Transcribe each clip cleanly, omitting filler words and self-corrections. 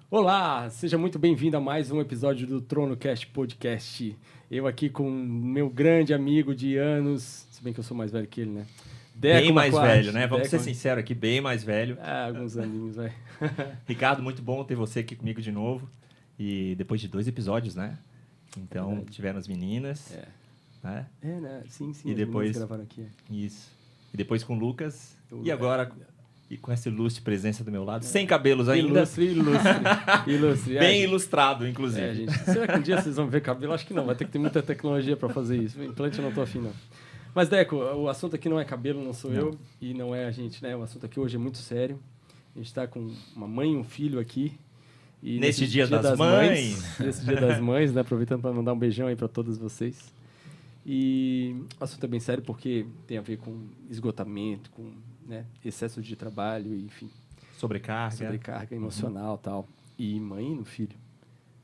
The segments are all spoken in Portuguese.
Olá, seja muito bem-vindo a mais um episódio do TronoCast Podcast. Eu aqui com meu grande amigo de anos, se bem que eu sou mais velho que ele, né? Deco Bem mais Maquarte. velho, né? Vamos ser sinceros aqui, bem mais velho. Alguns aninhos, velho. Ricardo, muito bom ter você aqui comigo de novo. E depois de 2 episódios, né? Então, tiveram as meninas. Né? Né? Sim, E depois gravaram aqui. Isso. E depois com o Lucas. E agora, e com essa ilustre presença do meu lado, sem cabelos ainda. Ilustre. Bem ilustrado, inclusive. Gente, será que um dia vocês vão ver cabelo? Acho que não, vai ter que ter muita tecnologia para fazer isso. Implante eu não tô afim, não. Mas, Deco, o assunto aqui não é cabelo, não sou eu, e não é a gente, né? O assunto aqui hoje é muito sério. A gente está com uma mãe e um filho aqui. E nesse dia das mães. Nesse dia das mães, né? Aproveitando para mandar um beijão aí para todos vocês. E o assunto é bem sério porque tem a ver com esgotamento, com excesso de trabalho, enfim. Sobrecarga emocional e tal. E mãe no filho.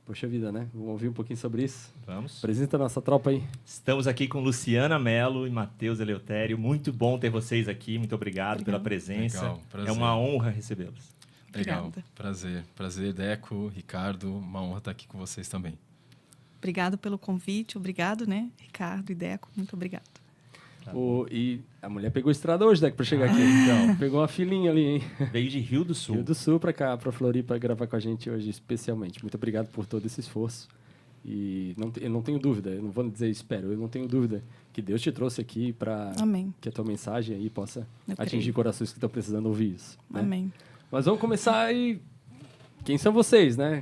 Poxa vida, né? Vamos ouvir um pouquinho sobre isso? Vamos. Apresenta a nossa tropa aí. Estamos aqui com Luciana Mello e Matheus Eleutério. Muito bom ter vocês aqui. Muito obrigado pela presença. Legal, prazer. É uma honra recebê-los. Legal, prazer, Deco, Ricardo, uma honra estar aqui com vocês também. Obrigado pelo convite, obrigado, né, Ricardo e Deco, muito obrigado. E a mulher pegou estrada hoje, Deco, para chegar aqui. Então, pegou uma filinha ali, hein? Veio de Rio do Sul. Rio do Sul para cá, para Floripa, gravar com a gente hoje, especialmente. Muito obrigado por todo esse esforço. E eu não tenho dúvida, eu não vou dizer espero, eu não tenho dúvida que Deus te trouxe aqui para que a tua mensagem aí possa atingir corações que estão precisando ouvir isso. Né? Amém. Mas vamos começar aí. Quem são vocês, né?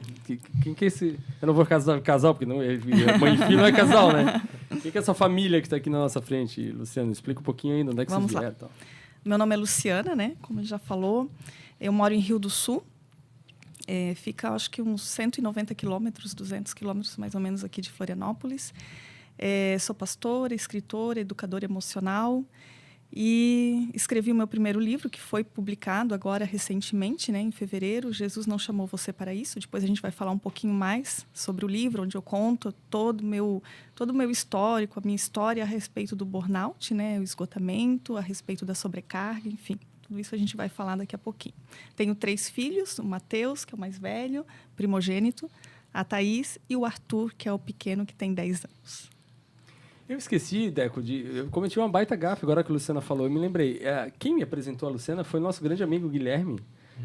Quem que é esse... Eu não vou casal, porque não, mãe e filho não é casal, né? Quem que é essa família que está aqui na nossa frente? Luciana, explica um pouquinho aí, onde é que vocês vieram? Tal. Meu nome é Luciana, né? Como ele já falou. Eu moro em Rio do Sul. Fica, acho que uns 190 quilômetros, 200 quilômetros mais ou menos aqui de Florianópolis. Sou pastora, escritora, educadora emocional. E escrevi o meu primeiro livro, que foi publicado agora recentemente, né, em fevereiro. Jesus Não Chamou Você Para Isso. Depois a gente vai falar um pouquinho mais sobre o livro, onde eu conto todo o meu histórico, a minha história a respeito do burnout, né, o esgotamento, a respeito da sobrecarga, enfim. Tudo isso a gente vai falar daqui a pouquinho. Tenho 3 filhos, o Matheus, que é o mais velho, primogênito, a Thaís e o Arthur, que é o pequeno, que tem 10 anos. Eu esqueci, Deco, eu cometi uma baita gafe agora que a Luciana falou. Eu me lembrei. Quem me apresentou a Luciana foi o nosso grande amigo Guilherme,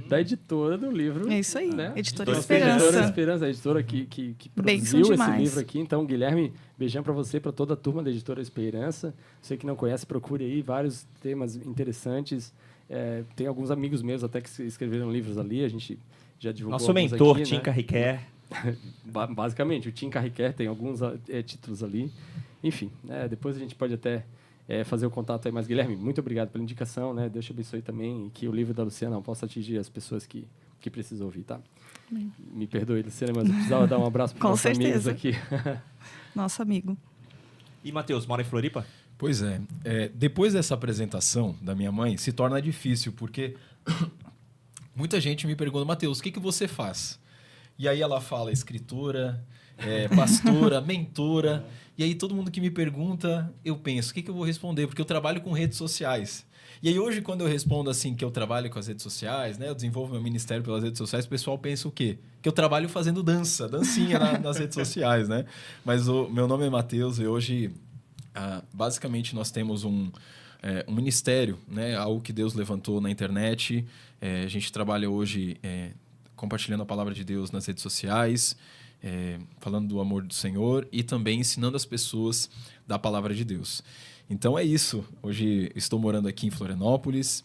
da editora do livro. É isso aí, né? Editora Esperança. Editora Esperança, a editora que produziu esse livro aqui. Então, Guilherme, beijão para você, para toda a turma da Editora Esperança. Você que não conhece, procure aí vários temas interessantes. Tem alguns amigos meus até que escreveram livros ali. A gente já divulgou nosso mentor, aqui, Tim Carriquer. Basicamente, o Tim Carriquer tem alguns títulos ali. Enfim, depois a gente pode até fazer o contato aí. Mas, Guilherme, muito obrigado pela indicação, né? Deus te abençoe também e que o livro da Luciana possa atingir as pessoas que precisam ouvir, tá? Me perdoe, Luciana, mas eu precisava dar um abraço para os nossos amigos aqui. Nosso amigo. E, Matheus, mora em Floripa? Pois é. Depois dessa apresentação da minha mãe, se torna difícil, porque muita gente me pergunta, Matheus, o que você faz? E aí ela fala escritora, pastora, mentora. E aí todo mundo que me pergunta, eu penso, o que eu vou responder? Porque eu trabalho com redes sociais. E aí hoje, quando eu respondo assim que eu trabalho com as redes sociais, né, eu desenvolvo meu ministério pelas redes sociais, o pessoal pensa o quê? Que eu trabalho fazendo dancinha nas redes sociais, né? Mas o meu nome é Matheus e hoje, basicamente, nós temos um ministério, né, algo que Deus levantou na internet. A gente trabalha hoje compartilhando a palavra de Deus nas redes sociais, falando do amor do Senhor e também ensinando as pessoas da palavra de Deus. Então é isso. Hoje estou morando aqui em Florianópolis.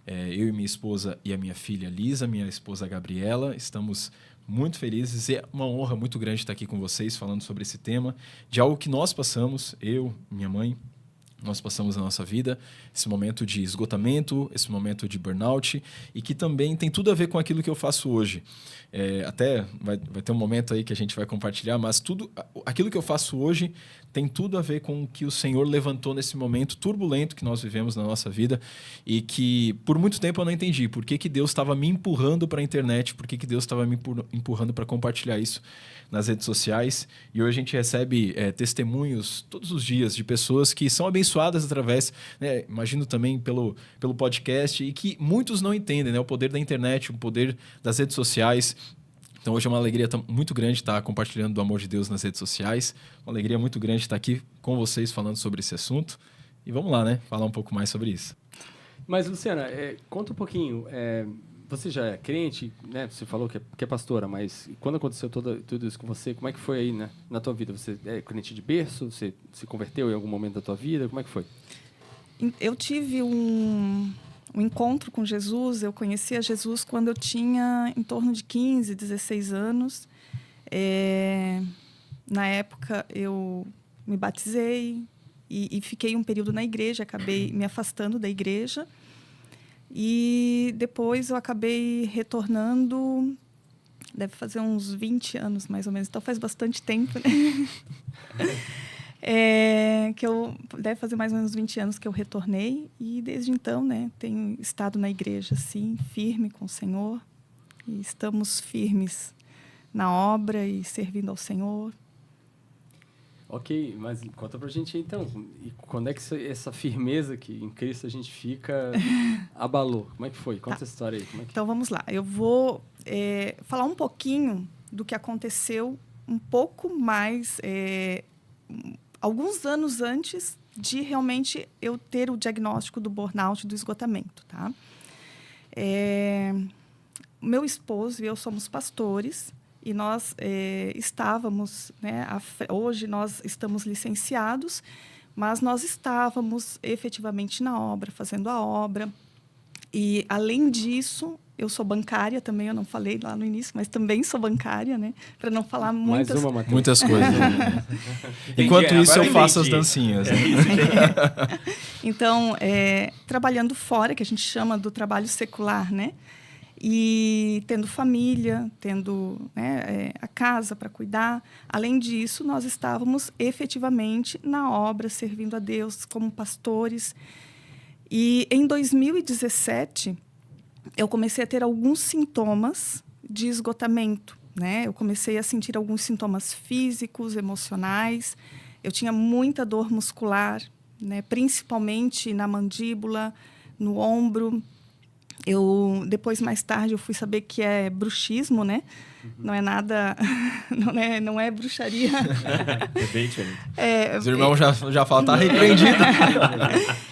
Eu e minha esposa e a minha filha Lisa, minha esposa Gabriela, estamos muito felizes. É uma honra muito grande estar aqui com vocês falando sobre esse tema, de algo que nós passamos, eu, minha mãe, nós passamos na nossa vida, esse momento de esgotamento, esse momento de burnout, e que também tem tudo a ver com aquilo que eu faço hoje. Até vai ter um momento aí que a gente vai compartilhar, mas aquilo que eu faço hoje tem tudo a ver com o que o Senhor levantou nesse momento turbulento que nós vivemos na nossa vida e que por muito tempo eu não entendi por que Deus estava me empurrando para a internet, por que Deus estava me empurrando para compartilhar isso nas redes sociais. E hoje a gente recebe testemunhos todos os dias de pessoas que são abençoadas através, né, imagino também pelo podcast, e que muitos não entendem, né, o poder da internet, o poder das redes sociais. Então hoje é uma alegria muito grande estar compartilhando do amor de Deus nas redes sociais. Uma alegria muito grande estar aqui com vocês falando sobre esse assunto. E vamos lá, né? Falar um pouco mais sobre isso. Mas, Luciana, conta um pouquinho. Você já é crente, né? Você falou que é pastora, mas quando aconteceu tudo isso com você, como é que foi aí, né, na tua vida? Você é crente de berço? Você se converteu em algum momento da tua vida? Como é que foi? Eu tive um encontro com Jesus. Eu conhecia Jesus quando eu tinha em torno de 15, 16 anos. Na época, eu me batizei e fiquei um período na igreja. Acabei me afastando da igreja. E depois eu acabei retornando, deve fazer uns 20 anos, mais ou menos. Então, faz bastante tempo, né? Deve fazer mais ou menos 20 anos que eu retornei. E, desde então, né, tenho estado na igreja, assim, firme com o Senhor. E estamos firmes na obra e servindo ao Senhor. Ok, mas conta pra gente aí, então. E quando é que essa firmeza que em Cristo a gente fica abalou? Como é que foi? Conta essa história aí. Então, vamos lá. Eu vou falar um pouquinho do que aconteceu um pouco mais... alguns anos antes de realmente eu ter o diagnóstico do burnout, do esgotamento, tá? Meu esposo e eu somos pastores e nós estávamos, né, hoje nós estamos licenciados, mas nós estávamos efetivamente na obra, fazendo a obra. E, além disso, eu sou bancária também, eu não falei lá no início, mas também sou bancária, né? Para não falar muitas coisas. Enquanto isso, eu faço as dancinhas. Né? Então, trabalhando fora, que a gente chama do trabalho secular, né? E tendo família, tendo, né, a casa para cuidar. Além disso, nós estávamos efetivamente na obra, servindo a Deus como pastores. E em 2017, eu comecei a ter alguns sintomas de esgotamento, né? Eu comecei a sentir alguns sintomas físicos, emocionais. Eu tinha muita dor muscular, né? Principalmente na mandíbula, no ombro. Depois, mais tarde, eu fui saber que é bruxismo, né? Não é nada... Não é bruxaria. É bem diferente. Os irmãos já falam, tá repreendido.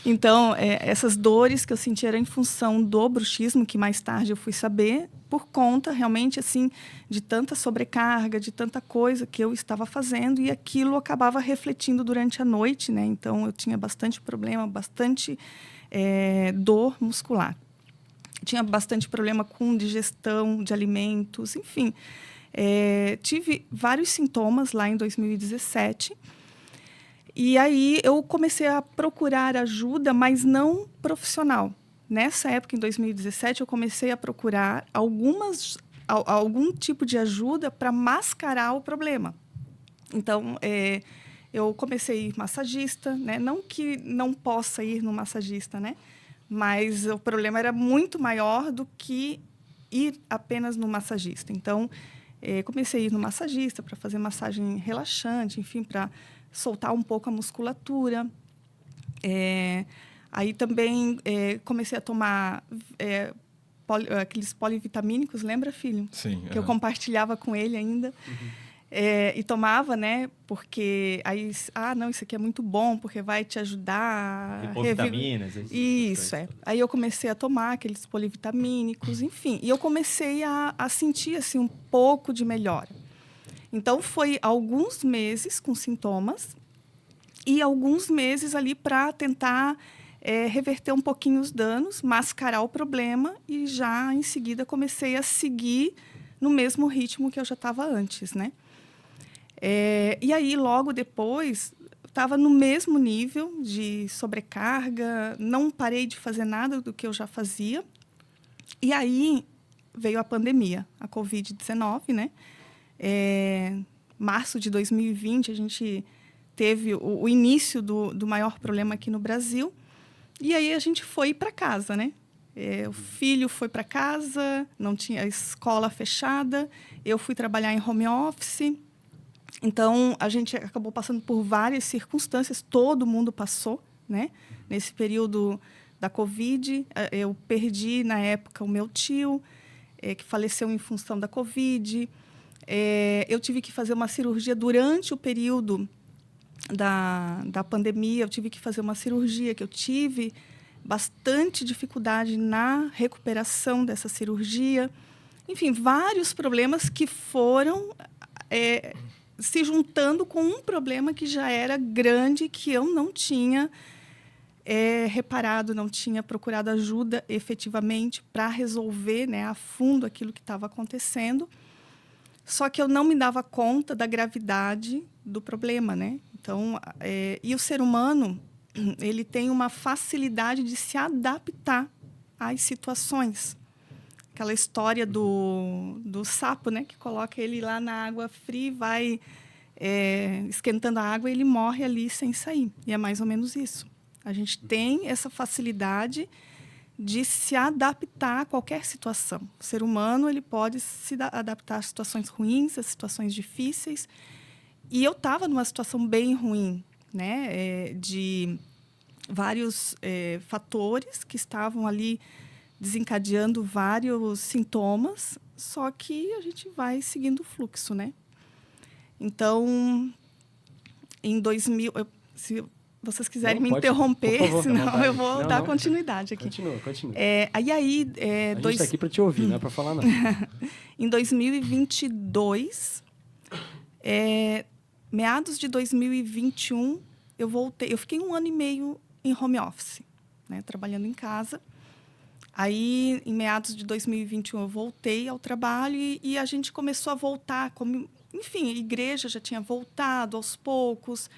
Então, essas dores que eu senti eram em função do bruxismo, que mais tarde eu fui saber, por conta, realmente, assim, de tanta sobrecarga, de tanta coisa que eu estava fazendo, e aquilo acabava refletindo durante a noite, né? Então, eu tinha bastante problema, bastante dor muscular. Tinha bastante problema com digestão de alimentos, enfim. Tive vários sintomas lá em 2017. E aí eu comecei a procurar ajuda, mas não profissional. Nessa época, em 2017, eu comecei a procurar algum tipo de ajuda para mascarar o problema. Então, eu comecei a ir massagista, né? Não que não possa ir no massagista, né? Mas o problema era muito maior do que ir apenas no massagista. Então, comecei a ir no massagista para fazer massagem relaxante, enfim, para soltar um pouco a musculatura. Aí também comecei a tomar aqueles polivitamínicos, lembra, filho? Sim. Que eu compartilhava com ele ainda. E tomava, né? Porque aí, não, isso aqui é muito bom, porque vai te ajudar. Vitaminas. Isso, Aí eu comecei a tomar aqueles polivitamínicos, enfim. E eu comecei a sentir, assim, um pouco de melhora. Então, foi alguns meses com sintomas e alguns meses ali para tentar reverter um pouquinho os danos, mascarar o problema, e já, em seguida, comecei a seguir no mesmo ritmo que eu já estava antes, né? E aí, logo depois, estava no mesmo nível de sobrecarga, não parei de fazer nada do que eu já fazia. E aí veio a pandemia, a Covid-19, né? Março de 2020, a gente teve o início do maior problema aqui no Brasil. E aí a gente foi para casa, né? O filho foi para casa, não tinha a escola fechada, eu fui trabalhar em home office. Então, a gente acabou passando por várias circunstâncias, todo mundo passou, né? Nesse período da Covid, eu perdi, na época, o meu tio, que faleceu em função da Covid. Eu tive que fazer uma cirurgia durante o período da pandemia. Eu tive que fazer uma cirurgia que eu tive bastante dificuldade na recuperação dessa cirurgia. Enfim, vários problemas que foram se juntando com um problema que já era grande, que eu não tinha reparado, não tinha procurado ajuda efetivamente para resolver, né, a fundo aquilo que estava acontecendo. Só que eu não me dava conta da gravidade do problema, né? Então, e o ser humano, ele tem uma facilidade de se adaptar às situações. Aquela história do sapo, né, que coloca ele lá na água fria e vai esquentando a água e ele morre ali sem sair. E é mais ou menos isso. A gente tem essa facilidade de se adaptar a qualquer situação. O ser humano, ele pode se adaptar a situações ruins, a situações difíceis. E eu estava numa situação bem ruim, né, de vários fatores que estavam ali desencadeando vários sintomas, só que a gente vai seguindo o fluxo, né? Então, em 2000, se vocês quiserem me interromper, por favor, senão eu vou dar continuidade aqui. Continua. A gente está aqui para te ouvir, não é para falar não. Em 2022, meados de 2021, eu voltei. Eu fiquei 1 ano e meio em home office, né, trabalhando em casa. Aí, em meados de 2021, eu voltei ao trabalho e a gente começou a voltar. Enfim, a igreja já tinha voltado aos poucos,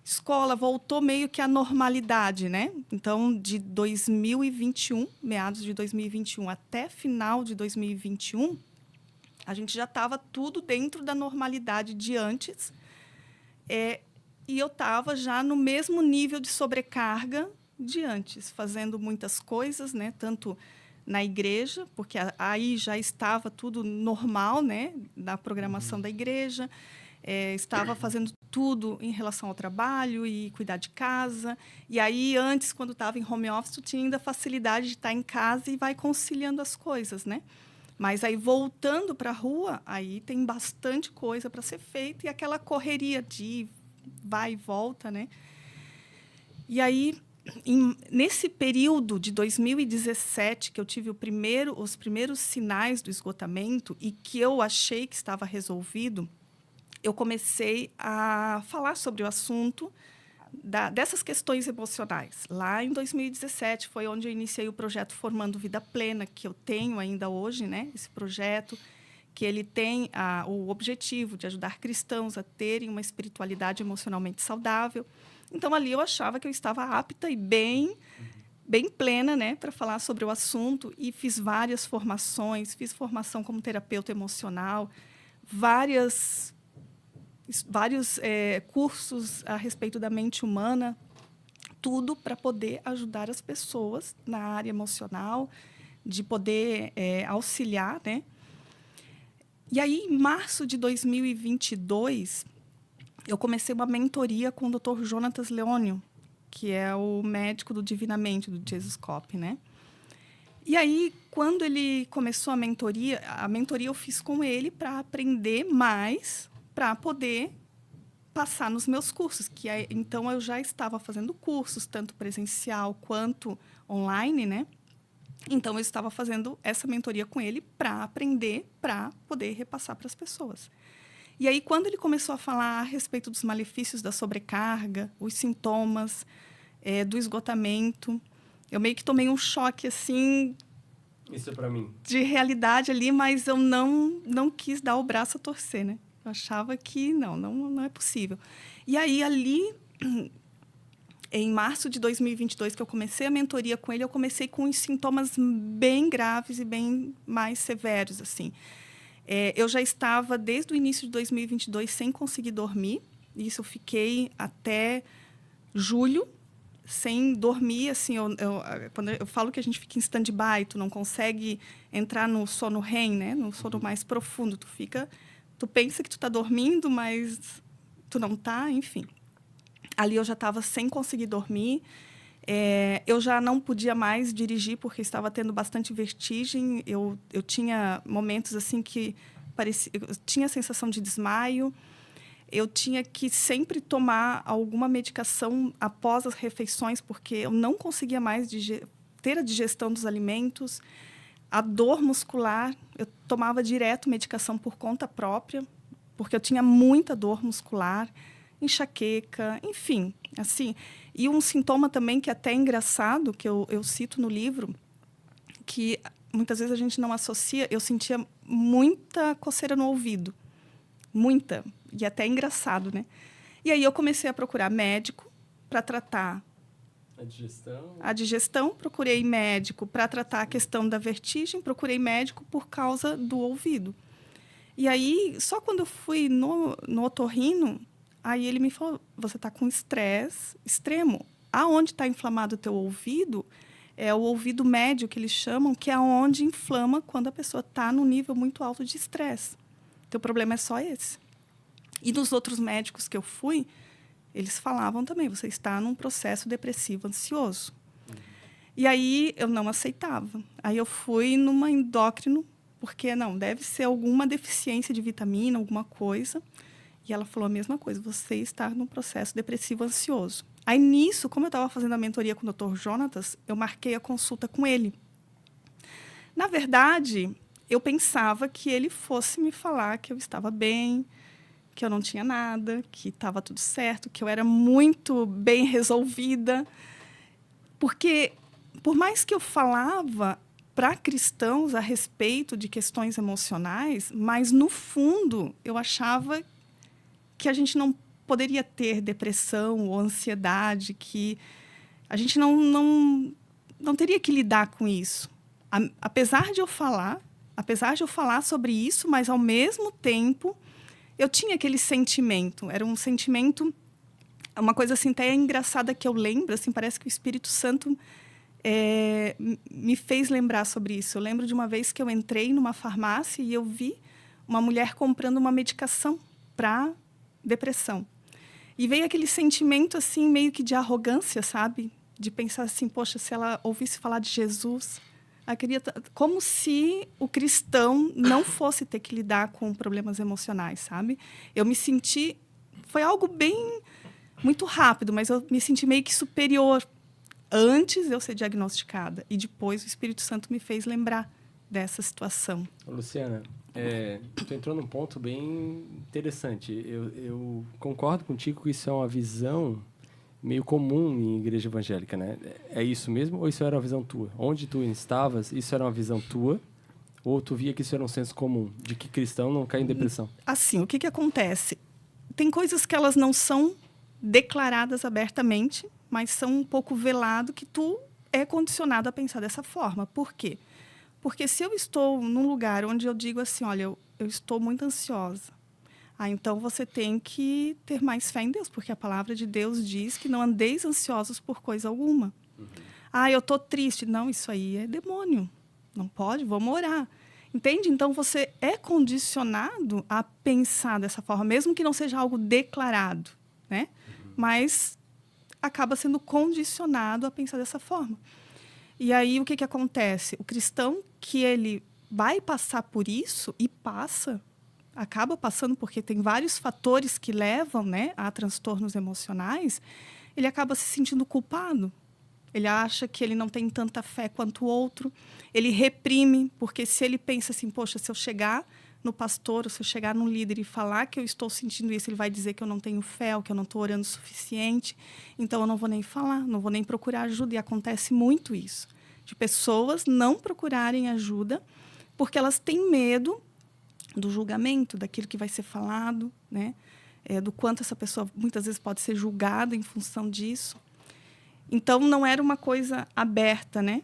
escola voltou meio que à normalidade, né? Então, de 2021, meados de 2021 até final de 2021, a gente já estava tudo dentro da normalidade de antes. E eu estava já no mesmo nível de sobrecarga de antes, fazendo muitas coisas, né? Tanto na igreja, porque aí já estava tudo normal, né? Na programação da igreja. Estava fazendo tudo em relação ao trabalho e cuidar de casa. E aí, antes, quando estava em home office, eu tinha ainda a facilidade de estar em casa e vai conciliando as coisas, né? Mas aí, voltando para a rua, aí tem bastante coisa para ser feita e aquela correria de vai e volta, né? E aí, nesse período de 2017, que eu tive os primeiros sinais do esgotamento e que eu achei que estava resolvido, eu comecei a falar sobre o assunto dessas questões emocionais. Lá em 2017 foi onde eu iniciei o projeto Formando Vida Plena, que eu tenho ainda hoje, né? Esse projeto que ele tem o objetivo de ajudar cristãos a terem uma espiritualidade emocionalmente saudável. Então, ali eu achava que eu estava apta e bem plena, né, para falar sobre o assunto, e fiz várias formações, fiz formação como terapeuta emocional, vários cursos a respeito da mente humana, tudo para poder ajudar as pessoas na área emocional, de poder auxiliar, né? E aí, em março de 2022, eu comecei uma mentoria com o Dr. Jonatas Leônio, que é o médico do Divinamente, do Jesus Cop, né? E aí, quando ele começou a mentoria eu fiz com ele para aprender mais, para poder passar nos meus cursos. Então, eu já estava fazendo cursos, tanto presencial quanto online, né? Então, eu estava fazendo essa mentoria com ele para aprender, para poder repassar para as pessoas. E aí, quando ele começou a falar a respeito dos malefícios da sobrecarga, os sintomas do esgotamento, eu meio que tomei um choque, assim... Isso é para mim. De realidade ali, mas eu não quis dar o braço a torcer, né? Eu achava que não é possível. E aí, ali... Em março de 2022, que eu comecei a mentoria com ele, eu comecei com os sintomas bem graves e bem mais severos, assim. Eu já estava, desde o início de 2022, sem conseguir dormir. Isso eu fiquei até julho, sem dormir. Assim, quando eu falo que a gente fica em stand-by, tu não consegue entrar no sono REM, né? No sono mais profundo. Tu pensa que tu está dormindo, mas tu não está, enfim. Ali eu já estava sem conseguir dormir. Eu já não podia mais dirigir porque estava tendo bastante vertigem. Eu tinha momentos assim que eu tinha a sensação de desmaio. Eu tinha que sempre tomar alguma medicação após as refeições porque eu não conseguia mais ter a digestão dos alimentos. A dor muscular, eu tomava direto medicação por conta própria, porque eu tinha muita dor muscular, enxaqueca, enfim, assim. E um sintoma também que é até engraçado, que eu cito no livro, que muitas vezes a gente não associa, eu sentia muita coceira no ouvido, muita, e até engraçado, né? E aí eu comecei a procurar médico para tratar a digestão, procurei médico para tratar a questão da vertigem, procurei médico por causa do ouvido. E aí, só quando eu fui no otorrino, aí ele me falou, você está com estresse extremo. Aonde está inflamado o teu ouvido, é o ouvido médio, que eles chamam, que é onde inflama quando a pessoa está num nível muito alto de estresse. Teu problema é só esse. E dos outros médicos que eu fui, eles falavam também, você está num processo depressivo ansioso. E aí eu não aceitava. Aí eu fui numa endócrino, porque não, deve ser alguma deficiência de vitamina, alguma coisa. E ela falou a mesma coisa, você está num processo depressivo ansioso. Aí nisso, como eu estava fazendo a mentoria com o Dr. Jonatas, eu marquei a consulta com ele. Na verdade, eu pensava que ele fosse me falar que eu estava bem, que eu não tinha nada, que estava tudo certo, que eu era muito bem resolvida. Porque, por mais que eu falava para cristãos a respeito de questões emocionais, mas, no fundo, eu achava que a gente não poderia ter depressão ou ansiedade, que a gente não teria que lidar com isso. Apesar de eu falar sobre isso, mas, ao mesmo tempo, eu tinha aquele sentimento. Era um sentimento, uma coisa assim até engraçada que eu lembro, assim, parece que o Espírito Santo me fez lembrar sobre isso. Eu lembro de uma vez que eu entrei numa farmácia e eu vi uma mulher comprando uma medicação para depressão. E veio aquele sentimento assim meio que de arrogância, sabe? De pensar assim, poxa, se ela ouvisse falar de Jesus, como se o cristão não fosse ter que lidar com problemas emocionais, sabe? Eu me senti... Foi algo muito rápido, mas eu me senti meio que superior antes de eu ser diagnosticada. E depois o Espírito Santo me fez lembrar dessa situação. Luciana, tu entrou num ponto bem interessante. Eu concordo contigo que isso é uma visão meio comum em igreja evangélica, né? É isso mesmo ou isso era uma visão tua? Onde tu estavas, isso era uma visão tua? Ou tu via que isso era um senso comum, de que cristão não cai em depressão? Assim, o que acontece? Tem coisas que elas não são declaradas abertamente, mas são um pouco velado que tu é condicionado a pensar dessa forma. Por quê? Porque se eu estou num lugar onde eu digo assim, olha, eu estou muito ansiosa, então você tem que ter mais fé em Deus, porque a palavra de Deus diz que não andeis ansiosos por coisa alguma. Eu estou triste. Não, isso aí é demônio. Não pode, vamos orar. Entende? Então, você é condicionado a pensar dessa forma, mesmo que não seja algo declarado, né? Mas acaba sendo condicionado a pensar dessa forma. E aí, o que acontece? O cristão que ele vai passar por isso, e acaba passando porque tem vários fatores que levam, né, a transtornos emocionais, ele acaba se sentindo culpado. Ele acha que ele não tem tanta fé quanto o outro. Ele reprime, porque se ele pensa assim, poxa, se eu chegar no pastor, ou se eu chegar num líder e falar que eu estou sentindo isso, ele vai dizer que eu não tenho fé, ou que eu não estou orando o suficiente. Então, eu não vou nem falar, não vou nem procurar ajuda. E acontece muito isso, de pessoas não procurarem ajuda porque elas têm medo do julgamento, daquilo que vai ser falado, né? Do quanto essa pessoa muitas vezes pode ser julgada em função disso. Então, não era uma coisa aberta, né?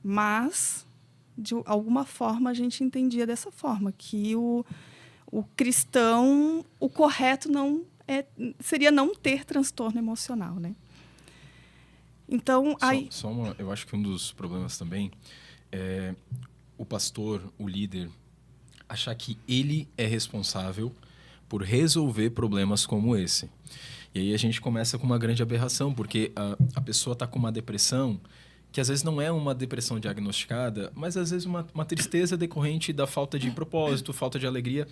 Mas, de alguma forma, a gente entendia dessa forma, que o cristão, o correto seria não ter transtorno emocional, né? Então, eu acho que um dos problemas também é o pastor, o líder, achar que ele é responsável por resolver problemas como esse. E aí a gente começa com uma grande aberração, porque a pessoa está com uma depressão que às vezes não é uma depressão diagnosticada, mas às vezes uma tristeza decorrente da falta de propósito, falta de alegria.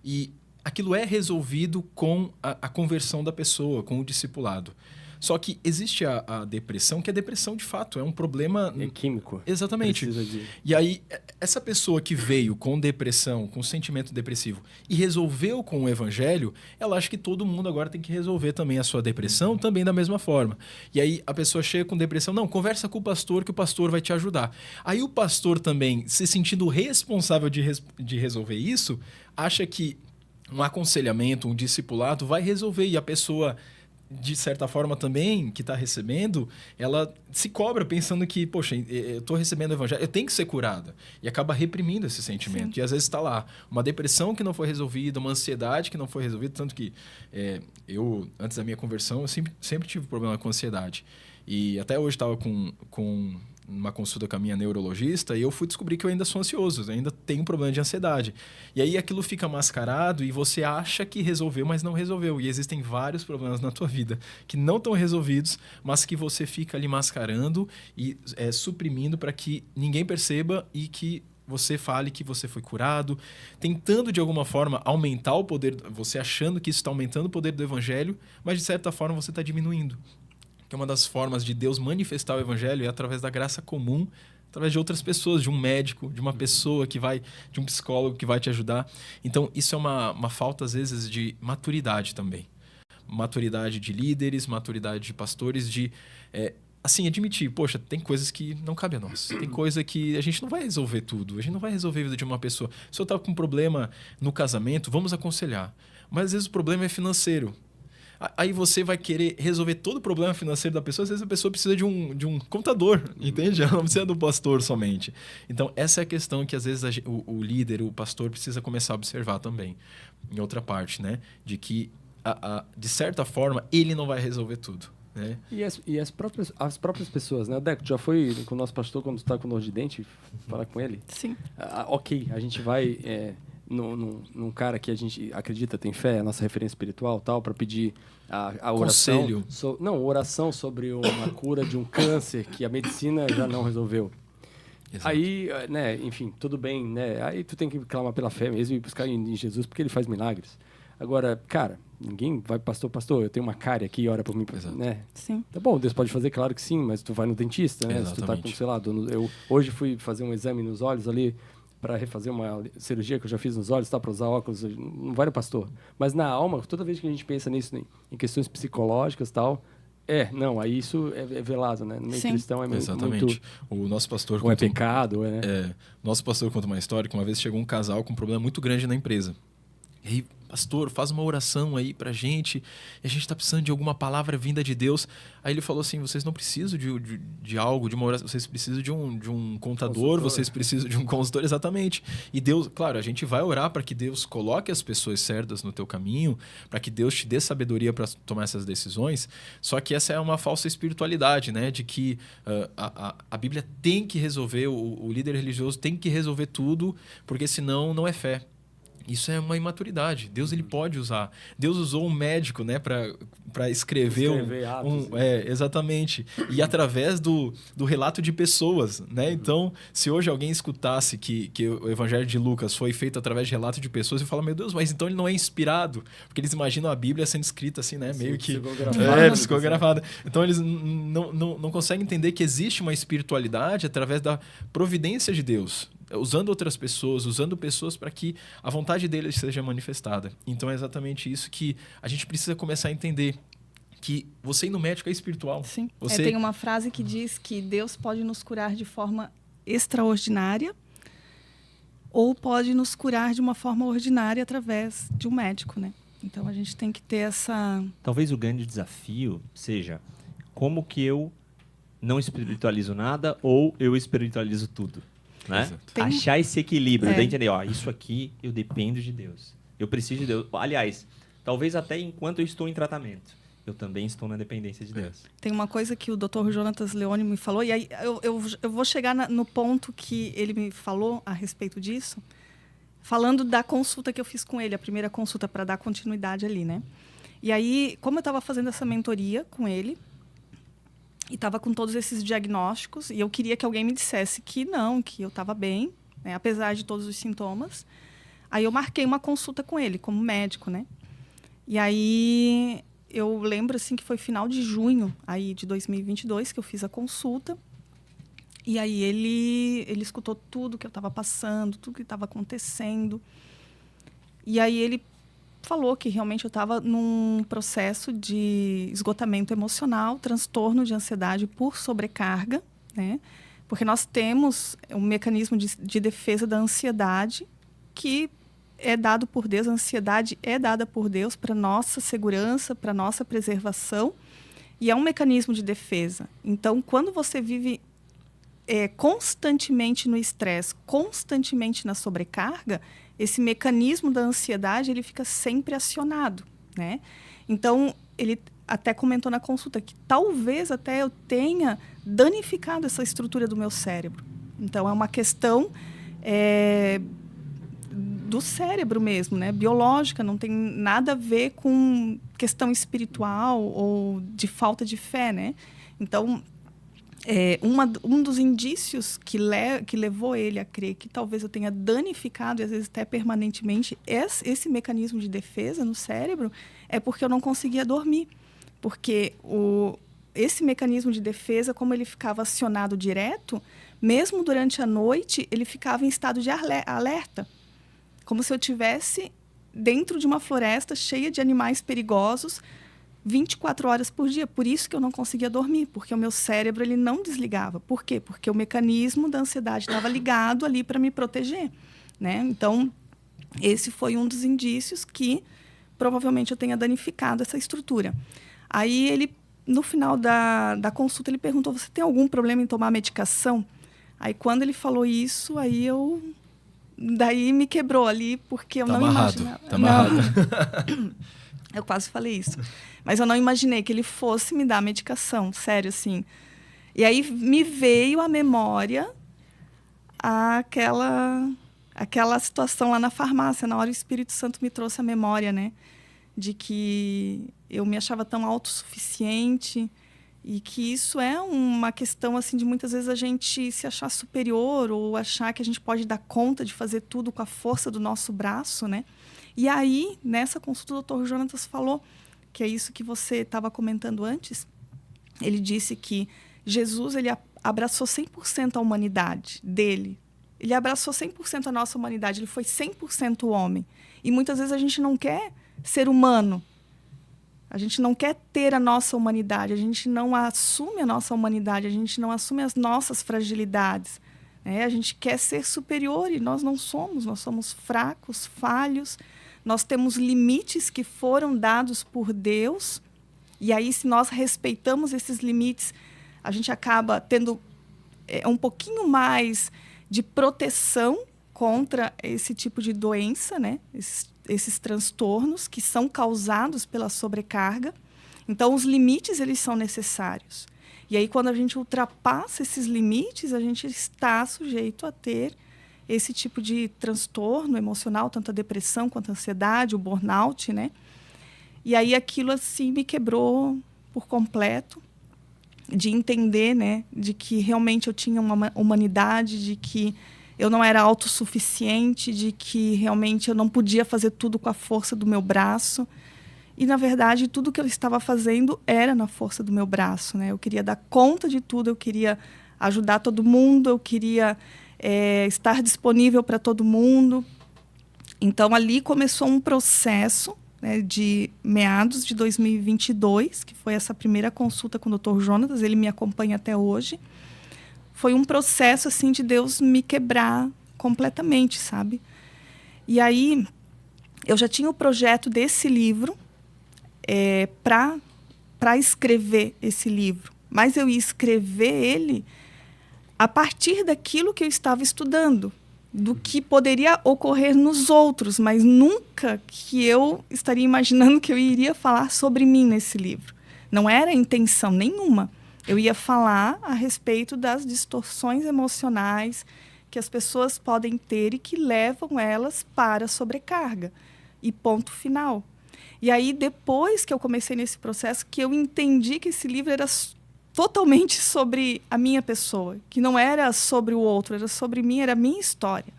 E aquilo é resolvido com a conversão da pessoa, com o discipulado. Só que existe a depressão, que a depressão, de fato, é um problema... É químico. Exatamente. E aí, essa pessoa que veio com depressão, com sentimento depressivo, e resolveu com o evangelho, ela acha que todo mundo agora tem que resolver também a sua depressão, também da mesma forma. E aí, a pessoa chega com depressão, não, conversa com o pastor, que o pastor vai te ajudar. Aí, o pastor também, se sentindo responsável de resolver isso, acha que um aconselhamento, um discipulado vai resolver, e a pessoa... de certa forma também, que está recebendo, ela se cobra pensando que, poxa, eu estou recebendo o evangelho, eu tenho que ser curada. E acaba reprimindo esse sentimento. Sim. E às vezes está lá uma depressão que não foi resolvida, uma ansiedade que não foi resolvida. Tanto que eu, antes da minha conversão, eu sempre tive problema com ansiedade. E até hoje estava com uma consulta com a minha neurologista e eu fui descobrir que eu ainda sou ansioso, eu ainda tenho um problema de ansiedade. E aí aquilo fica mascarado e você acha que resolveu, mas não resolveu. E existem vários problemas na tua vida que não estão resolvidos, mas que você fica ali mascarando e suprimindo para que ninguém perceba e que você fale que você foi curado, tentando de alguma forma aumentar o poder, você achando que isso está aumentando o poder do evangelho, mas de certa forma você está diminuindo. Que é uma das formas de Deus manifestar o evangelho é através da graça comum, através de outras pessoas, de um médico, de uma pessoa de um psicólogo que vai te ajudar. Então, isso é uma falta, às vezes, de maturidade também. Maturidade de líderes, maturidade de pastores, de admitir, poxa, tem coisas que não cabem a nós. Tem coisa que a gente não vai resolver tudo. A gente não vai resolver a vida de uma pessoa. Se eu estava com um problema no casamento, vamos aconselhar. Mas, às vezes, o problema é financeiro. Aí você vai querer resolver todo o problema financeiro da pessoa. Às vezes a pessoa precisa de um contador, entende? Ela não precisa do pastor somente. Então, essa é a questão que às vezes o líder, o pastor, precisa começar a observar também. Em outra parte, né? De que, de certa forma, ele não vai resolver tudo. Né? E as próprias pessoas, né? Deco, já foi com o nosso pastor quando está com dor de dente falar com ele? Sim. Ok, a gente vai... num cara que a gente acredita, tem fé, a nossa referência espiritual, tal, para pedir a oração. Conselho. Oração sobre uma cura de um câncer que a medicina já não resolveu. Exato. Aí, né, enfim, tudo bem, né? Aí tu tem que clamar pela fé mesmo e buscar em Jesus, porque ele faz milagres. Agora, cara, ninguém vai, pastor, eu tenho uma cárie aqui, ora por mim, né? Sim. Tá bom, Deus pode fazer, claro que sim, mas tu vai no dentista, né? Exatamente. Se tu tá com, sei lá, eu hoje fui fazer um exame nos olhos ali, para refazer uma cirurgia que eu já fiz nos olhos, tá, para usar óculos, não vai no pastor. Mas na alma, toda vez que a gente pensa nisso, em questões psicológicas e tal, aí isso é velado, né? No meio cristão é exatamente. Muito... O nosso pastor... Ou é pecado, né? Nosso pastor conta uma história que uma vez chegou um casal com um problema muito grande na empresa. E aí, pastor, faz uma oração aí pra gente. E a gente tá precisando de alguma palavra vinda de Deus. Aí ele falou assim, vocês não precisam de algo, de uma oração. Vocês precisam de um contador, vocês precisam de um consultor, exatamente. E Deus, claro, a gente vai orar para que Deus coloque as pessoas certas no teu caminho, para que Deus te dê sabedoria para tomar essas decisões. Só que essa é uma falsa espiritualidade, né? De que a Bíblia tem que resolver, o líder religioso tem que resolver tudo, porque senão não é fé. Isso é uma imaturidade. Deus ele pode usar. Deus usou um médico, né, para escrever atos, exatamente. E através do relato de pessoas, né? Então, se hoje alguém escutasse que o Evangelho de Lucas foi feito através de relato de pessoas, eu falo, meu Deus, mas então ele não é inspirado, porque eles imaginam a Bíblia sendo escrita assim, né, meio que psicografada. Então eles não conseguem entender que existe uma espiritualidade através da providência de Deus. Usando outras pessoas, usando pessoas para que a vontade deles seja manifestada. Então é exatamente isso que a gente precisa começar a entender, que você ir no médico é espiritual. Sim. Tem uma frase que diz que Deus pode nos curar de forma extraordinária ou pode nos curar de uma forma ordinária através de um médico, né? Então a gente tem que ter essa... Talvez o grande desafio seja como que eu não espiritualizo nada ou eu espiritualizo tudo. Né? Achar esse equilíbrio, de entender, isso aqui eu dependo de Deus. Eu preciso de Deus. Aliás, talvez até enquanto eu estou em tratamento, eu também estou na dependência de Deus. Tem uma coisa que o Dr. Jonatas Leone me falou, e aí eu vou chegar no ponto que ele me falou a respeito disso, falando da consulta que eu fiz com ele, a primeira consulta para dar continuidade ali, né? E aí, como eu estava fazendo essa mentoria com ele, e estava com todos esses diagnósticos, e eu queria que alguém me dissesse que não, que eu estava bem, né, apesar de todos os sintomas. Aí eu marquei uma consulta com ele, como médico, né? E aí eu lembro assim que foi final de junho aí de 2022 que eu fiz a consulta. E aí ele escutou tudo que eu estava passando, tudo que estava acontecendo. E aí ele falou que realmente eu estava num processo de esgotamento emocional, transtorno de ansiedade por sobrecarga, né? Porque nós temos um mecanismo de defesa da ansiedade que é dado por Deus, a ansiedade é dada por Deus para nossa segurança, para nossa preservação, e é um mecanismo de defesa. Então, quando você vive constantemente no estresse, constantemente na sobrecarga, esse mecanismo da ansiedade ele fica sempre acionado, né? Então, ele até comentou na consulta que talvez até eu tenha danificado essa estrutura do meu cérebro. Então, é uma questão do cérebro mesmo, né? Biológica, não tem nada a ver com questão espiritual ou de falta de fé, né? Então, um dos indícios que levou ele a crer que talvez eu tenha danificado, e às vezes até permanentemente, esse mecanismo de defesa no cérebro, é porque eu não conseguia dormir. Porque esse mecanismo de defesa, como ele ficava acionado direto, mesmo durante a noite, ele ficava em estado de alerta. Como se eu estivesse dentro de uma floresta cheia de animais perigosos 24 horas por dia. Por isso que eu não conseguia dormir, porque o meu cérebro ele não desligava. Por quê? Porque o mecanismo da ansiedade estava ligado ali para me proteger, né? Então, esse foi um dos indícios que provavelmente eu tenha danificado essa estrutura. Aí, ele, no final da consulta, ele perguntou, você tem algum problema em tomar medicação? Aí, quando ele falou isso, aí daí me quebrou ali, porque eu não imaginava. Tá amarrado. Eu quase falei isso. Mas eu não imaginei que ele fosse me dar medicação, sério, assim. E aí me veio à memória aquela situação lá na farmácia. Na hora o Espírito Santo me trouxe a memória, né? De que eu me achava tão autossuficiente e que isso é uma questão assim de muitas vezes a gente se achar superior ou achar que a gente pode dar conta de fazer tudo com a força do nosso braço, né? E aí, nessa consulta, o Dr. Jonatas falou, que é isso que você estava comentando antes, ele disse que Jesus ele abraçou 100% a humanidade dele. Ele abraçou 100% a nossa humanidade, ele foi 100% homem. E muitas vezes a gente não quer ser humano, a gente não quer ter a nossa humanidade, a gente não assume a nossa humanidade, a gente não assume as nossas fragilidades. A gente quer ser superior e nós não somos, nós somos fracos, falhos, nós temos limites que foram dados por Deus, e aí se nós respeitamos esses limites, a gente acaba tendo um pouquinho mais de proteção contra esse tipo de doença, né? Esses transtornos que são causados pela sobrecarga. Então, os limites eles são necessários. E aí, quando a gente ultrapassa esses limites, a gente está sujeito a ter esse tipo de transtorno emocional, tanto a depressão quanto a ansiedade, o burnout, né? E aí, aquilo assim me quebrou por completo, de entender, né? De que realmente eu tinha uma humanidade, de que eu não era autossuficiente, de que realmente eu não podia fazer tudo com a força do meu braço. E, na verdade, tudo que eu estava fazendo era na força do meu braço, né? Eu queria dar conta de tudo, eu queria ajudar todo mundo, eu queria estar disponível para todo mundo. Então, ali começou um processo, né, de meados de 2022, que foi essa primeira consulta com o Dr. Jonatas, ele me acompanha até hoje. Foi um processo assim de Deus me quebrar completamente, sabe? E aí, eu já tinha o projeto desse livro, para escrever esse livro. Mas eu ia escrever ele a partir daquilo que eu estava estudando, do que poderia ocorrer nos outros, mas nunca que eu estaria imaginando que eu iria falar sobre mim nesse livro. Não era intenção nenhuma. Eu ia falar a respeito das distorções emocionais que as pessoas podem ter e que levam elas para a sobrecarga. E ponto final. E aí, depois que eu comecei nesse processo, que eu entendi que esse livro era totalmente sobre a minha pessoa, que não era sobre o outro, era sobre mim, era a minha história.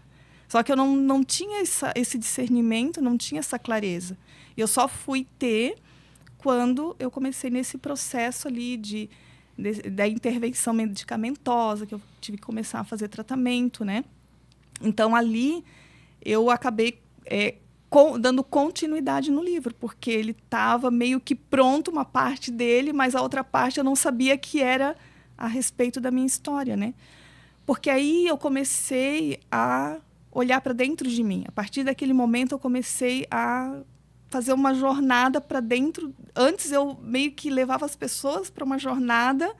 Só que eu não tinha esse discernimento, não tinha essa clareza. E eu só fui ter quando eu comecei nesse processo ali da intervenção medicamentosa, que eu tive que começar a fazer tratamento, né? Então, ali, eu acabei dando continuidade no livro, porque ele estava meio que pronto, uma parte dele, mas a outra parte eu não sabia que era a respeito da minha história, né? Porque aí eu comecei a olhar para dentro de mim. A partir daquele momento, eu comecei a fazer uma jornada para dentro. Antes, eu meio que levava as pessoas para uma jornada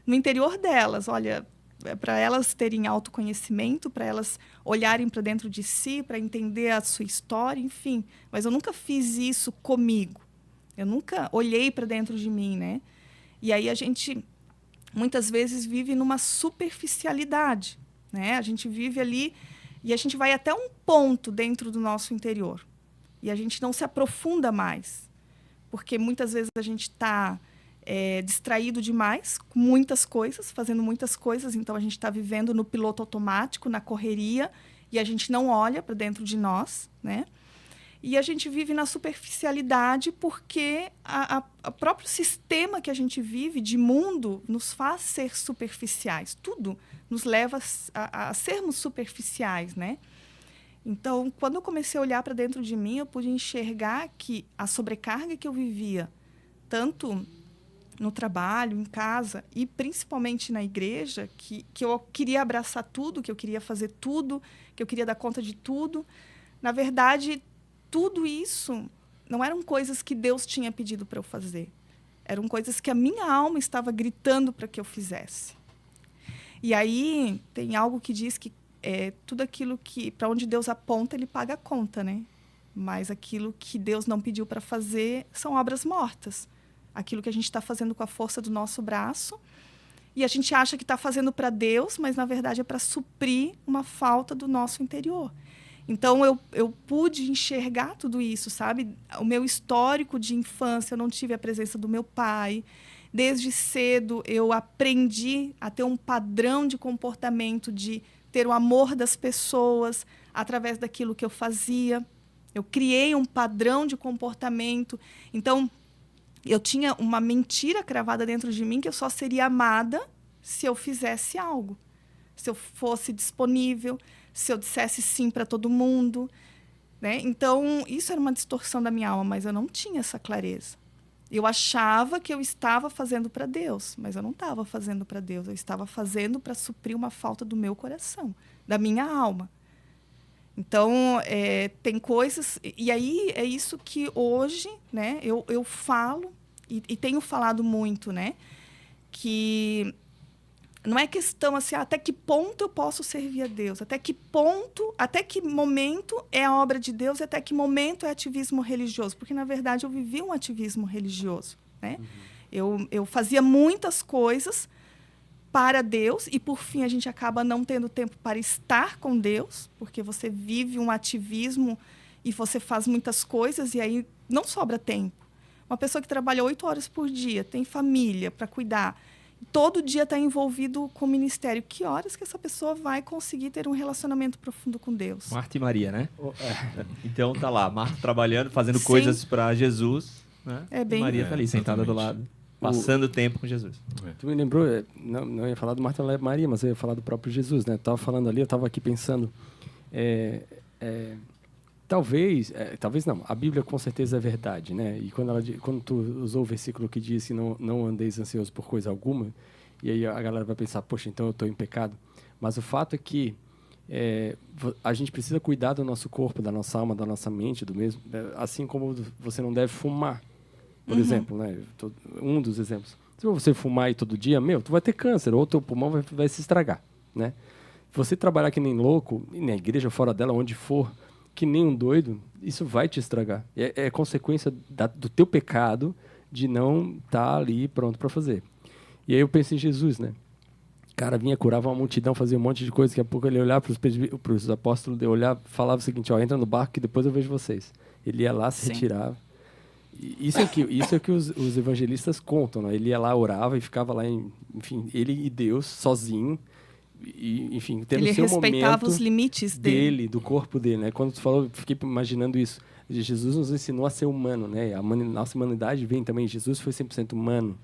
no interior delas. Olha, para elas terem autoconhecimento, para elas olharem para dentro de si, para entender a sua história, enfim. Mas eu nunca fiz isso comigo. Eu nunca olhei para dentro de mim, né? E aí a gente, muitas vezes, vive numa superficialidade, né? A gente vive ali e a gente vai até um ponto dentro do nosso interior. E a gente não se aprofunda mais. Porque muitas vezes a gente está distraído demais, com muitas coisas, fazendo muitas coisas. Então, a gente está vivendo no piloto automático, na correria, e a gente não olha para dentro de nós, né? E a gente vive na superficialidade porque o próprio sistema que a gente vive de mundo nos faz ser superficiais. Tudo nos leva a sermos superficiais, né? Então, quando eu comecei a olhar para dentro de mim, eu pude enxergar que a sobrecarga que eu vivia, tanto no trabalho, em casa e principalmente na igreja, que eu queria abraçar tudo, que eu queria fazer tudo, que eu queria dar conta de tudo. Na verdade, tudo isso não eram coisas que Deus tinha pedido para eu fazer. Eram coisas que a minha alma estava gritando para que eu fizesse. E aí tem algo que diz que tudo aquilo que para onde Deus aponta, ele paga a conta, né? Mas aquilo que Deus não pediu para fazer são obras mortas. Aquilo que a gente está fazendo com a força do nosso braço. E a gente acha que está fazendo para Deus, mas, na verdade, é para suprir uma falta do nosso interior. Então, eu pude enxergar tudo isso, sabe? O meu histórico de infância, eu não tive a presença do meu pai. Desde cedo, eu aprendi a ter um padrão de comportamento, de ter o amor das pessoas através daquilo que eu fazia. Eu criei um padrão de comportamento. Então, eu tinha uma mentira cravada dentro de mim que eu só seria amada se eu fizesse algo. Se eu fosse disponível, se eu dissesse sim para todo mundo, né? Então, isso era uma distorção da minha alma, mas eu não tinha essa clareza. Eu achava que eu estava fazendo para Deus, mas eu não estava fazendo para Deus. Eu estava fazendo para suprir uma falta do meu coração, da minha alma. Então, tem coisas... E aí, é isso que hoje, né, eu falo, e tenho falado muito, né? Que não é questão assim, até que ponto eu posso servir a Deus? Até que ponto, até que momento é a obra de Deus? E até que momento é ativismo religioso? Porque, na verdade, eu vivi um ativismo religioso, né? Eu fazia muitas coisas para Deus e, por fim, a gente acaba não tendo tempo para estar com Deus, porque você vive um ativismo e você faz muitas coisas e aí não sobra tempo. Uma pessoa que trabalha 8 horas por dia, tem família para cuidar, todo dia está envolvido com o ministério. Que horas que essa pessoa vai conseguir ter um relacionamento profundo com Deus? Marta e Maria, né? Então tá lá, Marta trabalhando, fazendo coisas para Jesus, né? E Maria tá ali, sentada do lado, passando tempo com Jesus. Tu me lembrou, não ia falar do Marta e Maria, mas eu ia falar do próprio Jesus, né? Tava falando ali, eu estava aqui pensando, talvez não, a Bíblia com certeza é verdade, né? E quando tu usou o versículo que diz que não andeis ansioso por coisa alguma, e aí a galera vai pensar, poxa, então eu estou em pecado. Mas o fato é que a gente precisa cuidar do nosso corpo, da nossa alma, da nossa mente, do mesmo, assim como você não deve fumar, por exemplo, né? Um dos exemplos. Se você fumar aí todo dia, tu vai ter câncer, ou teu pulmão vai se estragar, né? Você trabalhar que nem louco, na igreja, fora dela, onde for, que nem um doido, isso vai te estragar. É consequência do teu pecado de não estar ali pronto para fazer. E aí eu penso em Jesus, né? O cara vinha, curava uma multidão, fazia um monte de coisa, daqui a pouco ele olhava para os apóstolos, falava o seguinte, entra no barco que depois eu vejo vocês. Ele ia lá, se retirava. Isso é que os evangelistas contam, né? Ele ia lá, orava e ficava lá, enfim, ele e Deus sozinho, e, enfim, tendo ele seu respeitava momento os limites dele, do corpo dele, né? Quando tu falou, eu fiquei imaginando isso. Jesus nos ensinou a ser humano, né? Nossa humanidade vem também. Jesus foi 100% humano.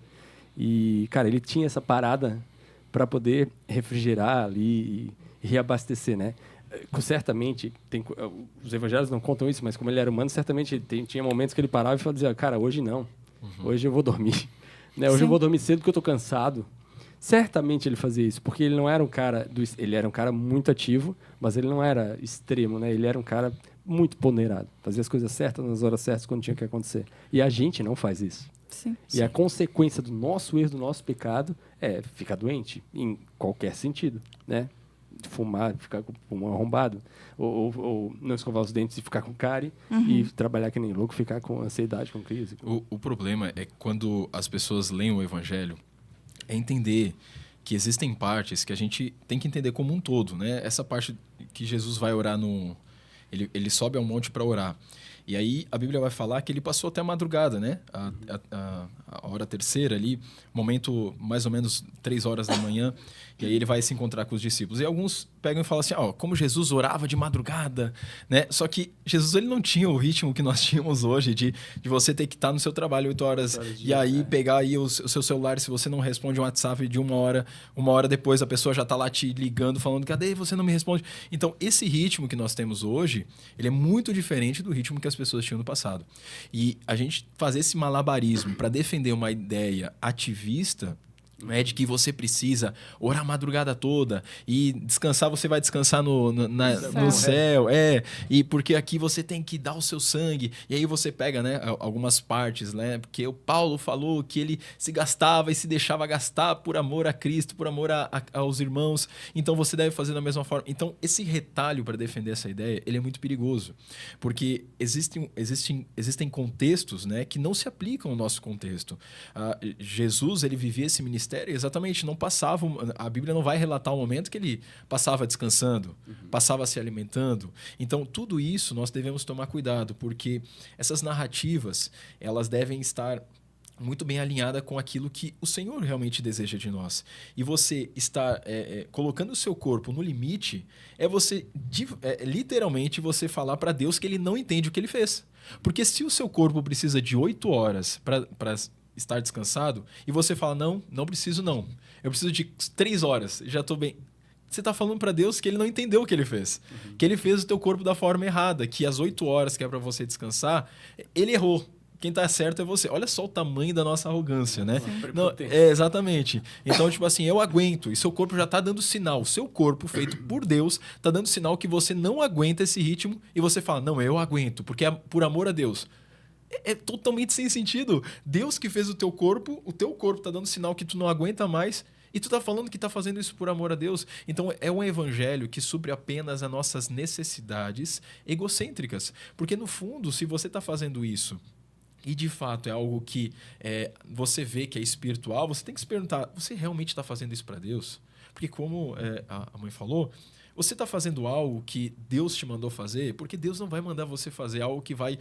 E, cara, ele tinha essa parada para poder refrigerar ali e reabastecer, né? Certamente, os evangelhos não contam isso, mas como ele era humano, certamente tinha momentos que ele parava e dizia, cara, hoje não. Hoje eu vou dormir. Né? Hoje eu vou dormir cedo porque eu tô cansado. Certamente ele fazia isso, porque ele não era um cara... Ele era um cara muito ativo, mas ele não era extremo, né? Ele era um cara muito ponderado. Fazia as coisas certas nas horas certas quando tinha que acontecer. E a gente não faz isso. Sim. E a consequência do nosso erro, do nosso pecado, é ficar doente, em qualquer sentido, né? Fumar, ficar com o pulmão arrombado, ou não escovar os dentes e ficar com cárie, e trabalhar que nem louco, ficar com ansiedade, com crise. O problema é que quando as pessoas leem o Evangelho, é entender que existem partes que a gente tem que entender como um todo, né? Essa parte que Jesus vai orar ele sobe ao monte para orar. E aí a Bíblia vai falar que ele passou até a madrugada, né? A hora terceira ali, momento mais ou menos 3 horas da manhã, e aí ele vai se encontrar com os discípulos. E alguns pegam e falam assim, como Jesus orava de madrugada, né? Só que Jesus ele não tinha o ritmo que nós tínhamos hoje de você ter que estar no seu trabalho 8 horas e aí pegar aí o seu celular, se você não responde um WhatsApp de uma hora depois a pessoa já está lá te ligando, falando, cadê? Você não me responde. Então, esse ritmo que nós temos hoje, ele é muito diferente do ritmo que as pessoas tinham no passado. E a gente fazer esse malabarismo para defender uma ideia ativista, né, de que você precisa orar a madrugada toda e descansar, você vai descansar no céu, e porque aqui você tem que dar o seu sangue, e aí você pega, né, algumas partes, né, porque o Paulo falou que ele se gastava e se deixava gastar por amor a Cristo, por amor aos irmãos, então você deve fazer da mesma forma. Então esse retalho para defender essa ideia, ele é muito perigoso, porque existem contextos, né, que não se aplicam ao nosso contexto. Jesus, ele vivia esse ministério exatamente, não passava, a Bíblia não vai relatar o momento que ele passava descansando, passava se alimentando. Então, tudo isso nós devemos tomar cuidado, porque essas narrativas, elas devem estar muito bem alinhada com aquilo que o Senhor realmente deseja de nós. E você estar colocando o seu corpo no limite é você, literalmente, você falar para Deus que ele não entende o que ele fez. Porque se o seu corpo precisa de 8 horas para estar descansado, e você fala, não preciso não. Eu preciso de 3 horas, já estou bem. Você está falando para Deus que ele não entendeu o que ele fez. Que ele fez o teu corpo da forma errada, que as 8 horas que é para você descansar, ele errou. Quem está certo é você. Olha só o tamanho da nossa arrogância, né? Não, exatamente. Então, tipo assim, eu aguento. E seu corpo já está dando sinal. O seu corpo, feito por Deus, está dando sinal que você não aguenta esse ritmo. E você fala, não, eu aguento, porque é por amor a Deus. É totalmente sem sentido. Deus que fez o teu corpo está dando sinal que tu não aguenta mais e tu está falando que está fazendo isso por amor a Deus. Então é um evangelho que supre apenas as nossas necessidades egocêntricas. Porque no fundo, se você está fazendo isso e de fato é algo que você vê que é espiritual, você tem que se perguntar, você realmente está fazendo isso para Deus? Porque como a mãe falou, você está fazendo algo que Deus te mandou fazer, porque Deus não vai mandar você fazer algo que vai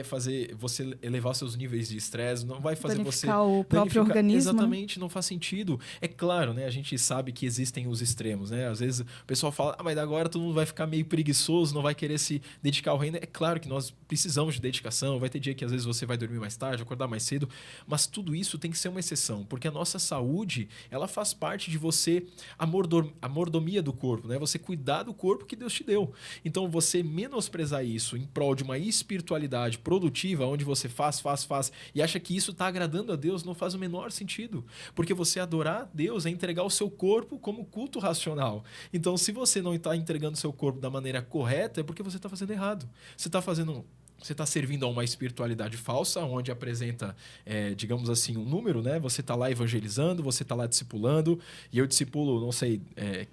fazer você elevar seus níveis de estresse, não vai fazer danificar o próprio organismo. Exatamente, não faz sentido. É claro, né? A gente sabe que existem os extremos, né? Às vezes o pessoal fala, mas agora todo mundo vai ficar meio preguiçoso, não vai querer se dedicar ao reino. É claro que nós precisamos de dedicação, vai ter dia que às vezes você vai dormir mais tarde, acordar mais cedo, mas tudo isso tem que ser uma exceção, porque a nossa saúde, ela faz parte de você, a mordomia do corpo, né? Você cuidar do corpo que Deus te deu. Então, você menosprezar isso em prol de uma espiritualidade produtiva, onde você faz, e acha que isso está agradando a Deus, não faz o menor sentido. Porque você adorar Deus é entregar o seu corpo como culto racional. Então, se você não está entregando o seu corpo da maneira correta, é porque você está fazendo errado. Você está servindo a uma espiritualidade falsa, onde apresenta, digamos assim, um número, né? Você está lá evangelizando, você está lá discipulando, e eu discipulo, não sei,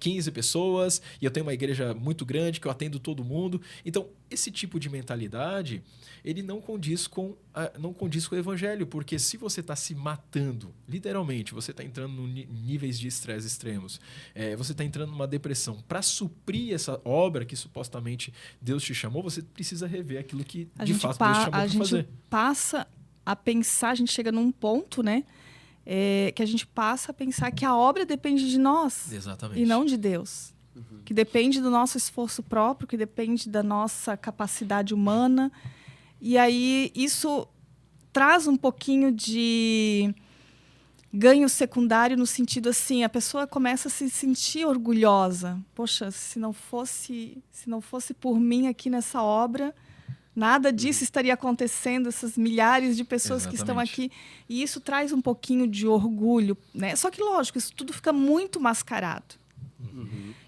15 pessoas, e eu tenho uma igreja muito grande, que eu atendo todo mundo. Então, esse tipo de mentalidade, ele não condiz com o evangelho, porque se você está se matando, literalmente, você está entrando em níveis de estresse extremos, você está entrando numa depressão, para suprir essa obra que supostamente Deus te chamou, você precisa rever aquilo que de fato Deus te chamou para fazer. A gente passa a pensar, a gente chega num ponto, né? Que a gente passa a pensar que a obra depende de nós. Exatamente. E não de Deus. Que depende do nosso esforço próprio, que depende da nossa capacidade humana. E aí isso traz um pouquinho de ganho secundário no sentido assim, a pessoa começa a se sentir orgulhosa. Poxa, se não fosse por mim aqui nessa obra, nada disso estaria acontecendo, essas milhares de pessoas que estão aqui. E isso traz um pouquinho de orgulho, né? Só que, lógico, isso tudo fica muito mascarado.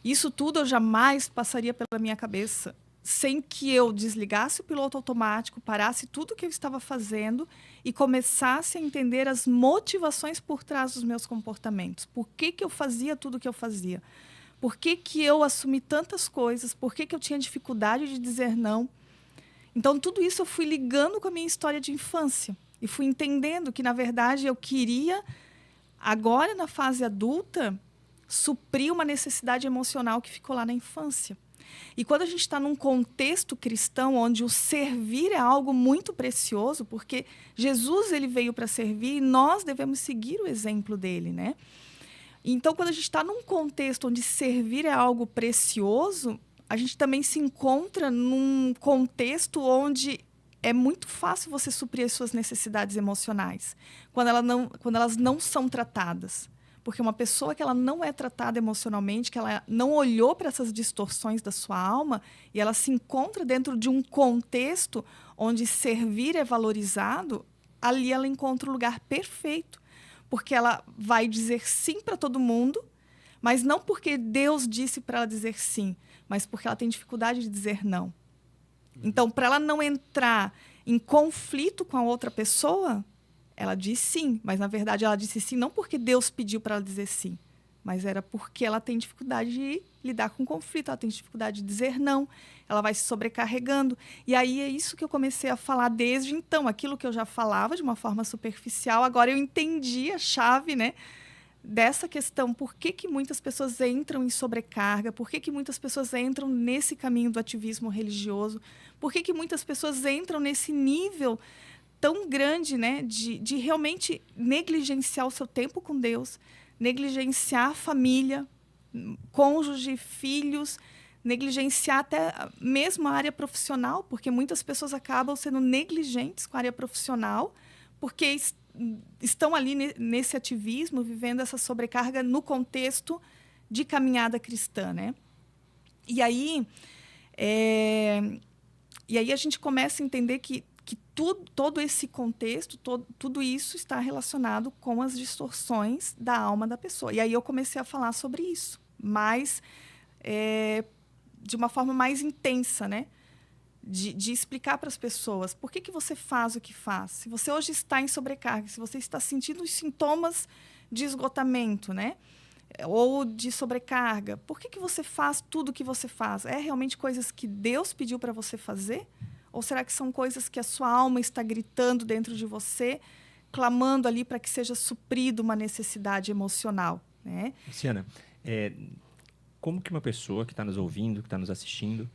Isso tudo eu jamais passaria pela minha cabeça sem que eu desligasse o piloto automático, parasse tudo o que eu estava fazendo e começasse a entender as motivações por trás dos meus comportamentos. Por que eu fazia tudo o que eu fazia? Por que eu assumi tantas coisas? Por que eu tinha dificuldade de dizer não? Então, tudo isso eu fui ligando com a minha história de infância. E fui entendendo que, na verdade, eu queria, agora na fase adulta, suprir uma necessidade emocional que ficou lá na infância. E quando a gente está num contexto cristão, onde o servir é algo muito precioso, porque Jesus ele veio para servir e nós devemos seguir o exemplo dele, né? Então, quando a gente está num contexto onde servir é algo precioso, a gente também se encontra num contexto onde é muito fácil você suprir as suas necessidades emocionais, quando elas não são tratadas. Porque uma pessoa que ela não é tratada emocionalmente, que ela não olhou para essas distorções da sua alma, e ela se encontra dentro de um contexto onde servir é valorizado, ali ela encontra o lugar perfeito. Porque ela vai dizer sim para todo mundo, mas não porque Deus disse para ela dizer sim, mas porque ela tem dificuldade de dizer não. Então, para ela não entrar em conflito com a outra pessoa, ela diz sim, mas na verdade ela disse sim não porque Deus pediu para ela dizer sim, mas era porque ela tem dificuldade de lidar com conflito, ela tem dificuldade de dizer não, ela vai se sobrecarregando. E aí é isso que eu comecei a falar desde então, aquilo que eu já falava de uma forma superficial, agora eu entendi a chave, né, dessa questão, por que muitas pessoas entram em sobrecarga, por que muitas pessoas entram nesse caminho do ativismo religioso, por que muitas pessoas entram nesse nível tão grande, né, de realmente negligenciar o seu tempo com Deus, negligenciar a família, cônjuge, filhos, negligenciar até mesmo a área profissional, porque muitas pessoas acabam sendo negligentes com a área profissional, porque estão ali nesse ativismo, vivendo essa sobrecarga no contexto de caminhada cristã, né? E aí a gente começa a entender que todo esse contexto, tudo isso está relacionado com as distorções da alma da pessoa. E aí eu comecei a falar sobre isso, mas de uma forma mais intensa, né? De explicar para as pessoas por que você faz o que faz. Se você hoje está em sobrecarga, se você está sentindo os sintomas de esgotamento, né? Ou de sobrecarga, por que você faz tudo o que você faz? É realmente coisas que Deus pediu para você fazer? Ou será que são coisas que a sua alma está gritando dentro de você, clamando ali para que seja suprido uma necessidade emocional, né? Luciana, como que uma pessoa que está nos ouvindo, que está nos assistindo,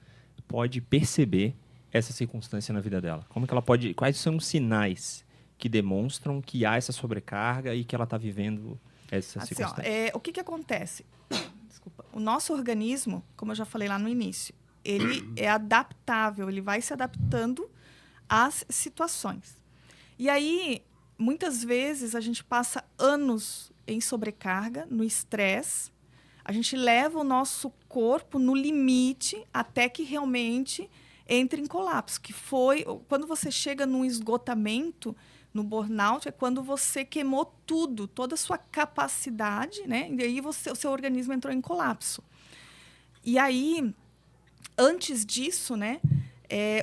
pode perceber essa circunstância na vida dela? Como que ela pode? Quais são os sinais que demonstram que há essa sobrecarga e que ela está vivendo essa circunstância? O que acontece? Desculpa. O nosso organismo, como eu já falei lá no início, ele é adaptável, ele vai se adaptando às situações. E aí, muitas vezes, a gente passa anos em sobrecarga, no estresse, a gente leva o nosso corpo no limite até que realmente entre em colapso, que foi quando você chega num esgotamento, no burnout, é quando você queimou tudo, toda a sua capacidade, né? E aí o seu organismo entrou em colapso. E aí, antes disso, né,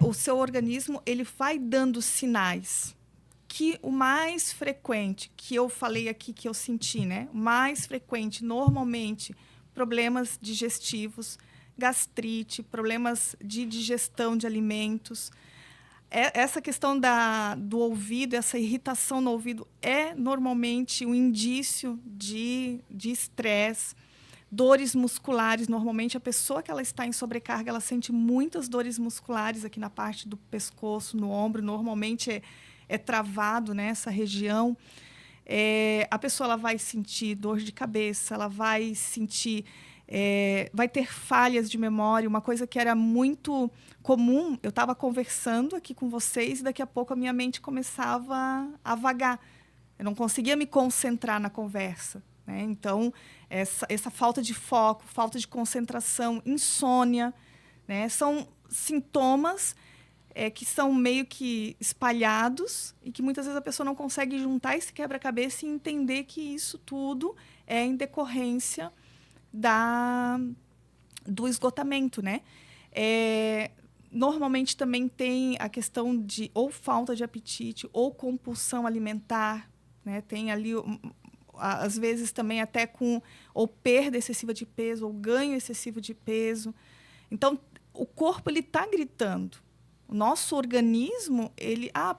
o seu organismo ele vai dando sinais que o mais frequente, que eu falei aqui, que eu senti, né, o mais frequente, normalmente, problemas digestivos, gastrite, problemas de digestão de alimentos. Essa questão do ouvido, essa irritação no ouvido, é normalmente um indício de estresse. Dores musculares, normalmente a pessoa que ela está em sobrecarga, ela sente muitas dores musculares aqui na parte do pescoço, no ombro, normalmente é travado nessa região, a pessoa ela vai sentir dor de cabeça, ela vai sentir... vai ter falhas de memória, uma coisa que era muito comum. Eu estava conversando aqui com vocês e daqui a pouco a minha mente começava a vagar. Eu não conseguia me concentrar na conversa, né? Então, essa falta de foco, falta de concentração, insônia, né? São sintomas que são meio que espalhados e que muitas vezes a pessoa não consegue juntar esse quebra-cabeça e entender que isso tudo é em decorrência do esgotamento, né? Normalmente também tem a questão de ou falta de apetite ou compulsão alimentar, né? Tem ali, às vezes, também até com ou perda excessiva de peso ou ganho excessivo de peso. Então, o corpo está gritando. O nosso organismo,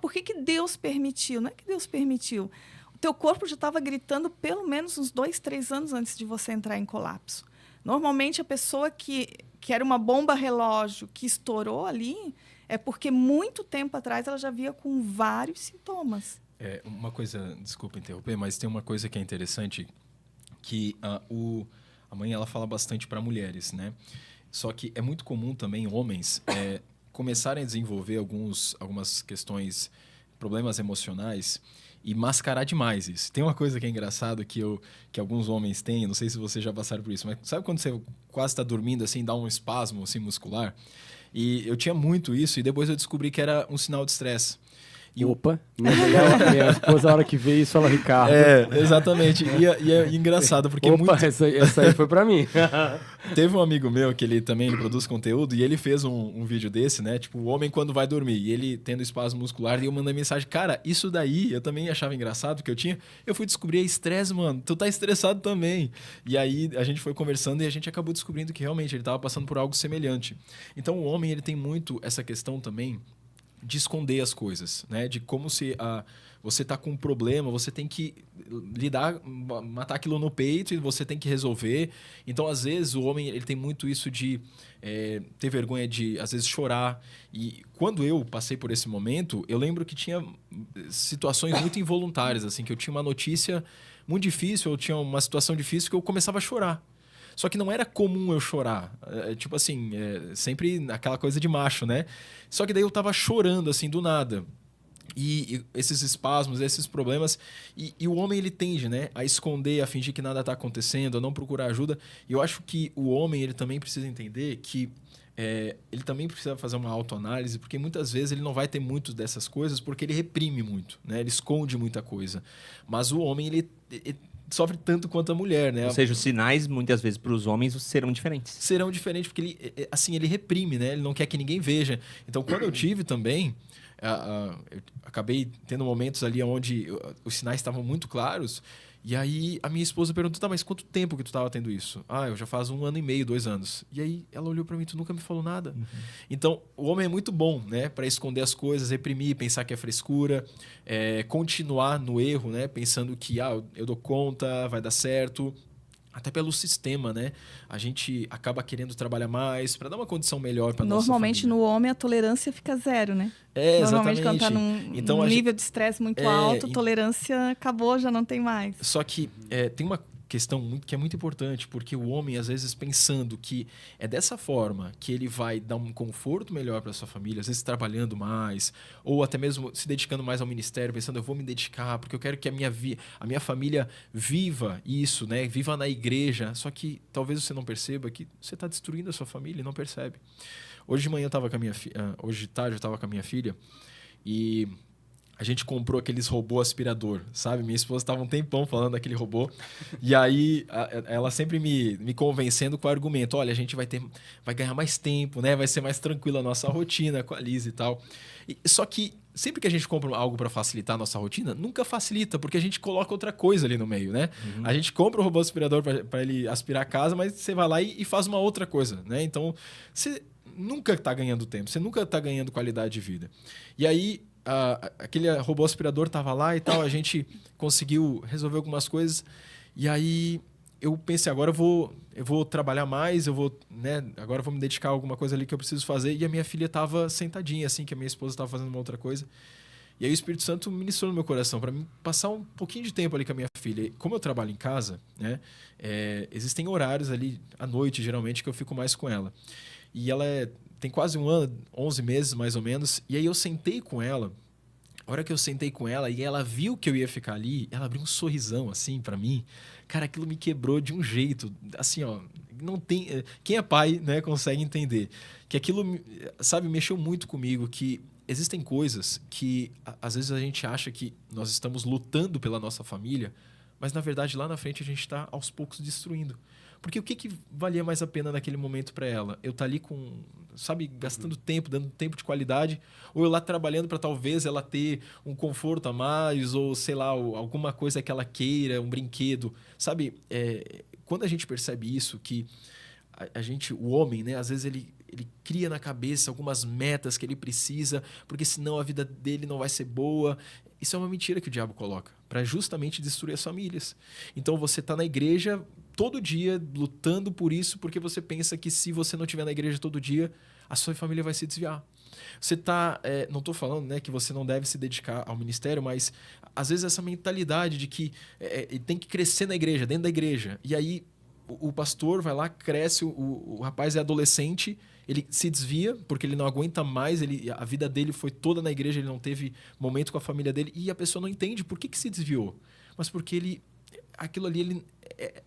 por que Deus permitiu? Não é que Deus permitiu. O teu corpo já estava gritando pelo menos uns 2, 3 anos antes de você entrar em colapso. Normalmente, a pessoa que era uma bomba relógio que estourou ali, é porque muito tempo atrás ela já vinha com vários sintomas. Uma coisa, desculpa interromper, mas tem uma coisa que é interessante, que a mãe ela fala bastante para mulheres, né? Só que é muito comum também homens começarem a desenvolver algumas questões, problemas emocionais e mascarar demais isso. Tem uma coisa que é engraçado que alguns homens têm, não sei se vocês já passaram por isso, mas sabe quando você quase está dormindo, assim, dá um espasmo assim, muscular? E eu tinha muito isso e depois eu descobri que era um sinal de estresse. Opa, minha esposa, a hora que vê isso, fala, Ricardo. Exatamente. E é engraçado, porque essa aí foi pra mim. Teve um amigo meu que ele produz conteúdo e ele fez um vídeo desse, né? Tipo, o homem quando vai dormir e ele tendo espasmo muscular, e eu mandei mensagem, cara, isso daí eu também achava engraçado que eu fui descobrir estresse, mano, tu tá estressado também. E aí a gente foi conversando e a gente acabou descobrindo que realmente ele tava passando por algo semelhante. Então o homem, ele tem muito essa questão também de esconder as coisas, né? De como se você está com um problema, você tem que matar aquilo no peito e você tem que resolver. Então, às vezes, o homem ele tem muito isso de ter vergonha de, às vezes, chorar. E quando eu passei por esse momento, eu lembro que tinha situações muito involuntárias, assim, que eu tinha uma notícia muito difícil, eu tinha uma situação difícil que eu começava a chorar. Só que não era comum eu chorar. Tipo assim, sempre aquela coisa de macho, né? Só que daí eu tava chorando, assim, do nada. E esses espasmos, esses problemas... E o homem, ele tende, né? A esconder, a fingir que nada tá acontecendo, a não procurar ajuda. E eu acho que o homem, ele também precisa entender que... ele também precisa fazer uma autoanálise, porque muitas vezes ele não vai ter muito dessas coisas porque ele reprime muito, né? Ele esconde muita coisa. Mas o homem, ele sofre tanto quanto a mulher, né? Ou seja, os sinais, muitas vezes, para os homens serão diferentes. Serão diferentes, porque ele reprime, né? Ele não quer que ninguém veja. Então, quando eu tive também, eu acabei tendo momentos ali onde os sinais estavam muito claros. E aí, a minha esposa perguntou, tá, mas quanto tempo que tu estava tendo isso? Eu já faz 1 ano e meio, 2 anos. E aí, ela olhou para mim, tu nunca me falou nada. Uhum. Então, o homem é muito bom, né? Para esconder as coisas, reprimir, pensar que é frescura, continuar no erro, né? Pensando que, eu dou conta, vai dar certo. Até pelo sistema, né? A gente acaba querendo trabalhar mais para dar uma condição melhor para nossa família. Normalmente, no homem, a tolerância fica 0, né? Normalmente, exatamente. Quando está num nível de estresse muito alto, a tolerância acabou, já não tem mais. Só que tem uma questão que é muito importante, porque o homem, às vezes, pensando que é dessa forma que ele vai dar um conforto melhor para sua família, às vezes trabalhando mais, ou até mesmo se dedicando mais ao ministério, pensando, eu vou me dedicar, porque eu quero que a minha família viva isso, né? Viva na igreja. Só que talvez você não perceba que você está destruindo a sua família e não percebe. Hoje de manhã eu estava com a minha filha, hoje de tarde eu estava com a minha filha, e a gente comprou aqueles robô aspirador, sabe? Minha esposa estava um tempão falando daquele robô. E aí, ela sempre me convencendo com o argumento. Olha, a gente vai ganhar mais tempo, né? Vai ser mais tranquila a nossa rotina com a Liz e tal. Só que sempre que a gente compra algo para facilitar a nossa rotina, nunca facilita, porque a gente coloca outra coisa ali no meio, né? Uhum. A gente compra o robô aspirador para ele aspirar a casa, mas você vai lá e faz uma outra coisa, né? Então, você nunca está ganhando tempo, você nunca está ganhando qualidade de vida. E aí, aquele robô aspirador estava lá e tal, a gente conseguiu resolver algumas coisas. E aí eu pensei, agora eu vou trabalhar mais, agora eu vou me dedicar a alguma coisa ali que eu preciso fazer. E a minha filha estava sentadinha, assim, que a minha esposa estava fazendo uma outra coisa. E aí o Espírito Santo ministrou no meu coração para mim passar um pouquinho de tempo ali com a minha filha. E como eu trabalho em casa, né, existem horários ali à noite, geralmente, que eu fico mais com ela. E ela tem quase 1 ano, 11 meses mais ou menos. E aí eu sentei com ela. A hora que eu sentei com ela e ela viu que eu ia ficar ali, ela abriu um sorrisão assim para mim. Cara, aquilo me quebrou de um jeito, assim, ó, não tem, quem é pai, né, consegue entender que aquilo, sabe, mexeu muito comigo, que existem coisas que às vezes a gente acha que nós estamos lutando pela nossa família, mas na verdade lá na frente a gente está aos poucos destruindo. Porque o que valia mais a pena naquele momento para ela? Eu estar ali com, sabe, gastando tempo, dando tempo de qualidade, ou eu lá trabalhando para talvez ela ter um conforto a mais, ou sei lá, alguma coisa que ela queira, um brinquedo. Sabe, quando a gente percebe isso, que a gente, o homem, né, às vezes ele cria na cabeça algumas metas que ele precisa, porque senão a vida dele não vai ser boa. Isso é uma mentira que o diabo coloca, para justamente destruir as famílias. Então você está na igreja todo dia lutando por isso, porque você pensa que se você não estiver na igreja todo dia, a sua família vai se desviar. Você está, não estou falando, né, que você não deve se dedicar ao ministério, mas às vezes essa mentalidade de que tem que crescer na igreja, dentro da igreja. E aí o pastor vai lá, cresce, o rapaz é adolescente, ele se desvia porque ele não aguenta mais, a vida dele foi toda na igreja, ele não teve momento com a família dele, e a pessoa não entende por que se desviou. Mas porque aquilo ali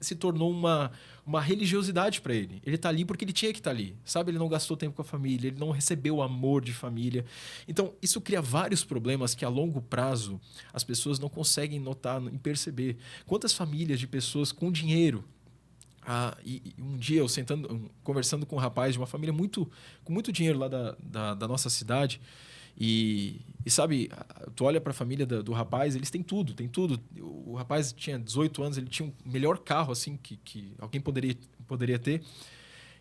se tornou uma religiosidade para ele. Ele está ali porque ele tinha que estar ali, sabe? Ele não gastou tempo com a família, ele não recebeu o amor de família. Então, isso cria vários problemas que a longo prazo as pessoas não conseguem notar e perceber. Quantas famílias de pessoas com dinheiro... e um dia eu conversando com um rapaz de uma família com muito dinheiro lá da nossa cidade, e sabe, tu olha para a família do rapaz, eles têm tudo. O rapaz tinha 18 anos, ele tinha o melhor carro assim que alguém poderia ter.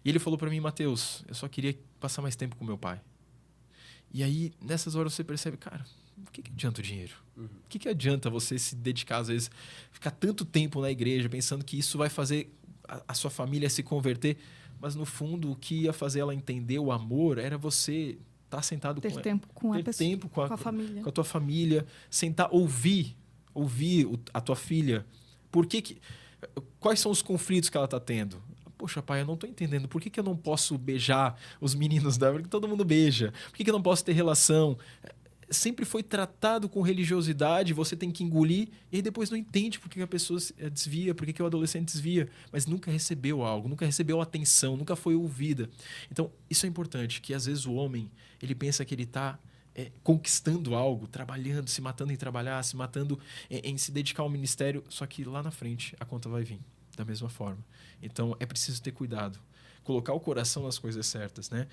E ele falou para mim: Mateus, eu só queria passar mais tempo com meu pai. E aí, nessas horas você percebe, cara, o que adianta o dinheiro? O que adianta você se dedicar, às vezes, ficar tanto tempo na igreja, pensando que isso vai fazer a sua família se converter, mas no fundo o que ia fazer ela entender o amor era você estar sentado ter com tempo com ter a pessoa, tempo com a família, com a tua família, sentar, ouvir a tua filha. Quais são os conflitos que ela está tendo? Poxa, pai, eu não estou entendendo. Por que eu não posso beijar os meninos dela? Porque todo mundo beija. Por que eu não posso ter relação? Sempre foi tratado com religiosidade, você tem que engolir, e aí depois não entende por que a pessoa desvia, por que o adolescente desvia, mas nunca recebeu algo, nunca recebeu atenção, nunca foi ouvida. Então, isso é importante, que às vezes o homem, ele pensa que ele está conquistando algo, trabalhando, se matando em trabalhar, se matando em se dedicar ao ministério, só que lá na frente a conta vai vir da mesma forma. Então, é preciso ter cuidado, colocar o coração nas coisas certas, né?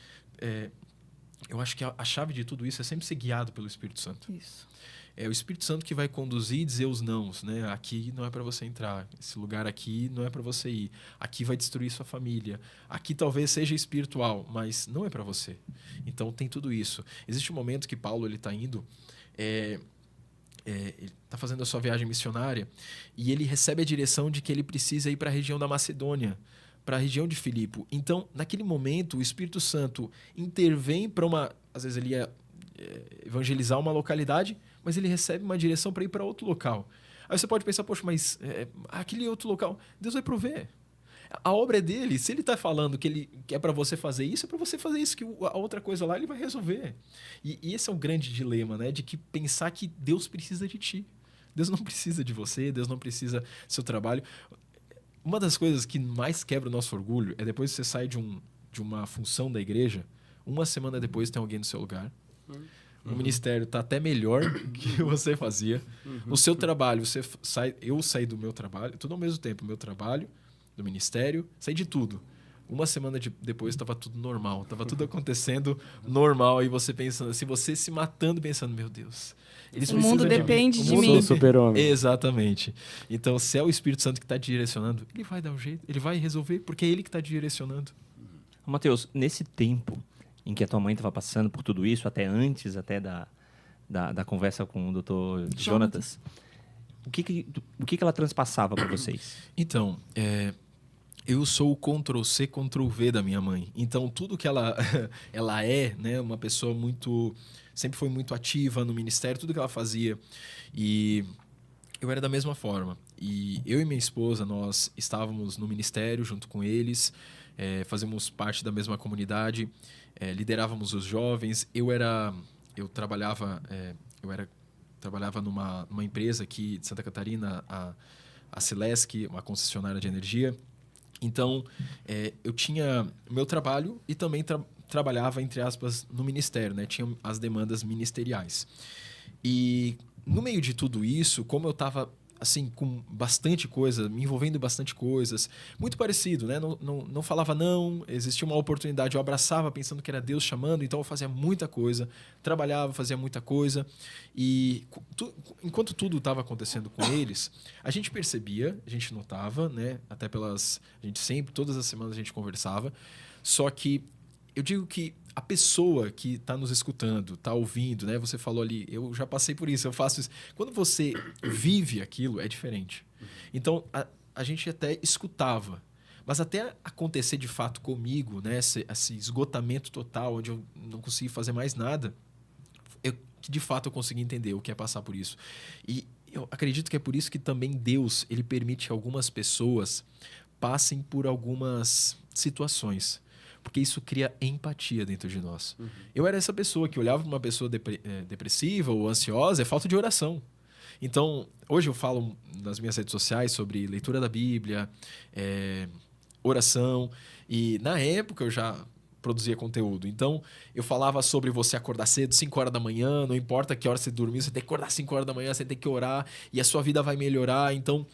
Eu acho que a chave de tudo isso é sempre ser guiado pelo Espírito Santo. Isso. É o Espírito Santo que vai conduzir e dizer os nãos, né? Aqui não é para você entrar, esse lugar aqui não é para você ir, aqui vai destruir sua família, aqui talvez seja espiritual, mas não é para você. Então tem tudo isso. Existe um momento que Paulo ele está indo, ele está fazendo a sua viagem missionária e ele recebe a direção de que ele precisa ir para a região da Macedônia, para a região de Filipe. Então, naquele momento, o Espírito Santo intervém para às vezes ele ia evangelizar uma localidade, mas ele recebe uma direção para ir para outro local. Aí você pode pensar, poxa, mas aquele outro local, Deus vai prover. A obra é dele. Se ele está falando que é para você fazer isso, é para você fazer isso, que a outra coisa lá ele vai resolver. E esse é um grande dilema, né? De que pensar que Deus precisa de ti. Deus não precisa de você, Deus não precisa do seu trabalho. Uma das coisas que mais quebra o nosso orgulho é depois que você sai de uma função da igreja, uma semana depois tem alguém no seu lugar. O ministério está até melhor que você fazia. O seu trabalho, eu saí do meu trabalho, tudo ao mesmo tempo, meu trabalho, do ministério, saí de tudo. Uma semana depois estava tudo normal, estava tudo acontecendo normal, e você pensando assim, você se matando pensando, meu Deus, eles o mundo depende de mim. Sou super-homem. Exatamente. Então, se é o Espírito Santo que está direcionando, ele vai dar um jeito, ele vai resolver, porque é ele que está direcionando. Mateus, nesse tempo em que a tua mãe estava passando por tudo isso, até antes da conversa com o Dr. Jonatas, o que ela transpassava para vocês? Então, eu sou o Ctrl+C, Ctrl+V da minha mãe. Então, tudo que ela é, né, uma pessoa sempre foi muito ativa no ministério, tudo que ela fazia. E eu era da mesma forma. E eu e minha esposa, nós estávamos no ministério junto com eles, fazíamos parte da mesma comunidade, liderávamos os jovens. Eu trabalhava numa empresa aqui de Santa Catarina, a Celesc, uma concessionária de energia. Então, eu tinha meu trabalho e também trabalhava, entre aspas, no ministério, né? Tinha as demandas ministeriais. E no meio de tudo isso, como eu estava assim, com bastante coisa, me envolvendo em bastante coisas, muito parecido, né? Não falava não, existia uma oportunidade, eu abraçava pensando que era Deus chamando, então eu fazia muita coisa, trabalhava, fazia muita coisa. E enquanto tudo estava acontecendo com eles, a gente percebia, a gente notava, né? Até a gente sempre, todas as semanas a gente conversava, só que eu digo que a pessoa que está nos escutando, está ouvindo, né? Você falou ali, eu já passei por isso, eu faço isso. Quando você vive aquilo, é diferente. Então, a gente até escutava. Mas até acontecer de fato comigo, né? Esse esgotamento total, onde eu não consegui fazer mais nada, que de fato eu consegui entender o que é passar por isso. E eu acredito que é por isso que também Deus, ele permite que algumas pessoas passem por algumas situações. Porque isso cria empatia dentro de nós. Uhum. Eu era essa pessoa que olhava para uma pessoa depressiva ou ansiosa, é falta de oração. Então, hoje eu falo nas minhas redes sociais sobre leitura da Bíblia, oração. E na época eu já produzia conteúdo. Então, eu falava sobre você acordar cedo, 5 horas da manhã, não importa que hora você dormiu, você tem que acordar 5 horas da manhã, você tem que orar e a sua vida vai melhorar. Então,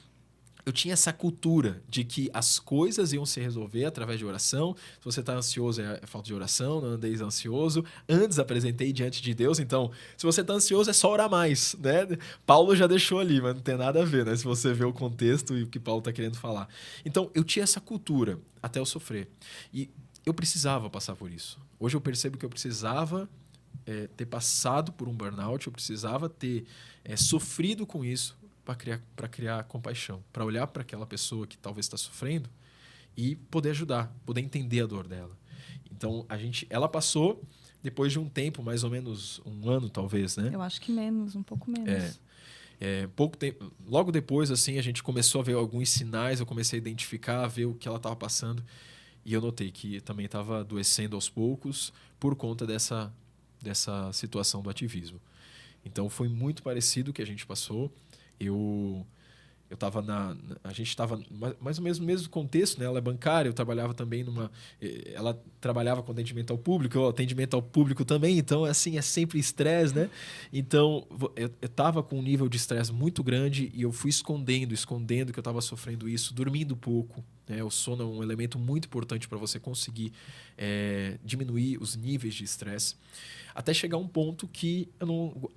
eu tinha essa cultura de que as coisas iam se resolver através de oração. Se você está ansioso, é falta de oração, não andeis ansioso. Antes apresentei diante de Deus, então, se você está ansioso, é só orar mais, né? Paulo já deixou ali, mas não tem nada a ver, né? Se você vê o contexto e o que Paulo está querendo falar. Então, eu tinha essa cultura até eu sofrer. E eu precisava passar por isso. Hoje eu percebo que eu precisava ter passado por um burnout, eu precisava ter sofrido com isso, para criar compaixão, para olhar para aquela pessoa que talvez está sofrendo e poder ajudar, poder entender a dor dela. Então, ela passou depois de um tempo, mais ou menos 1 ano, talvez, né? Eu acho que menos, um pouco menos. Pouco tempo. Logo depois, assim, a gente começou a ver alguns sinais, eu comecei a identificar, a ver o que ela estava passando e eu notei que também estava adoecendo aos poucos por conta dessa situação do ativismo. Então, foi muito parecido o que a gente passou. A gente estava mais ou menos no mesmo contexto, né? Ela é bancária, eu trabalhava também ela trabalhava com atendimento ao público, eu atendimento ao público também, então assim, é sempre estresse, né? Então, eu estava com um nível de estresse muito grande e eu fui escondendo que eu estava sofrendo isso, dormindo pouco, né? O sono é um elemento muito importante para você conseguir diminuir os níveis de estresse. Até chegar um ponto que eu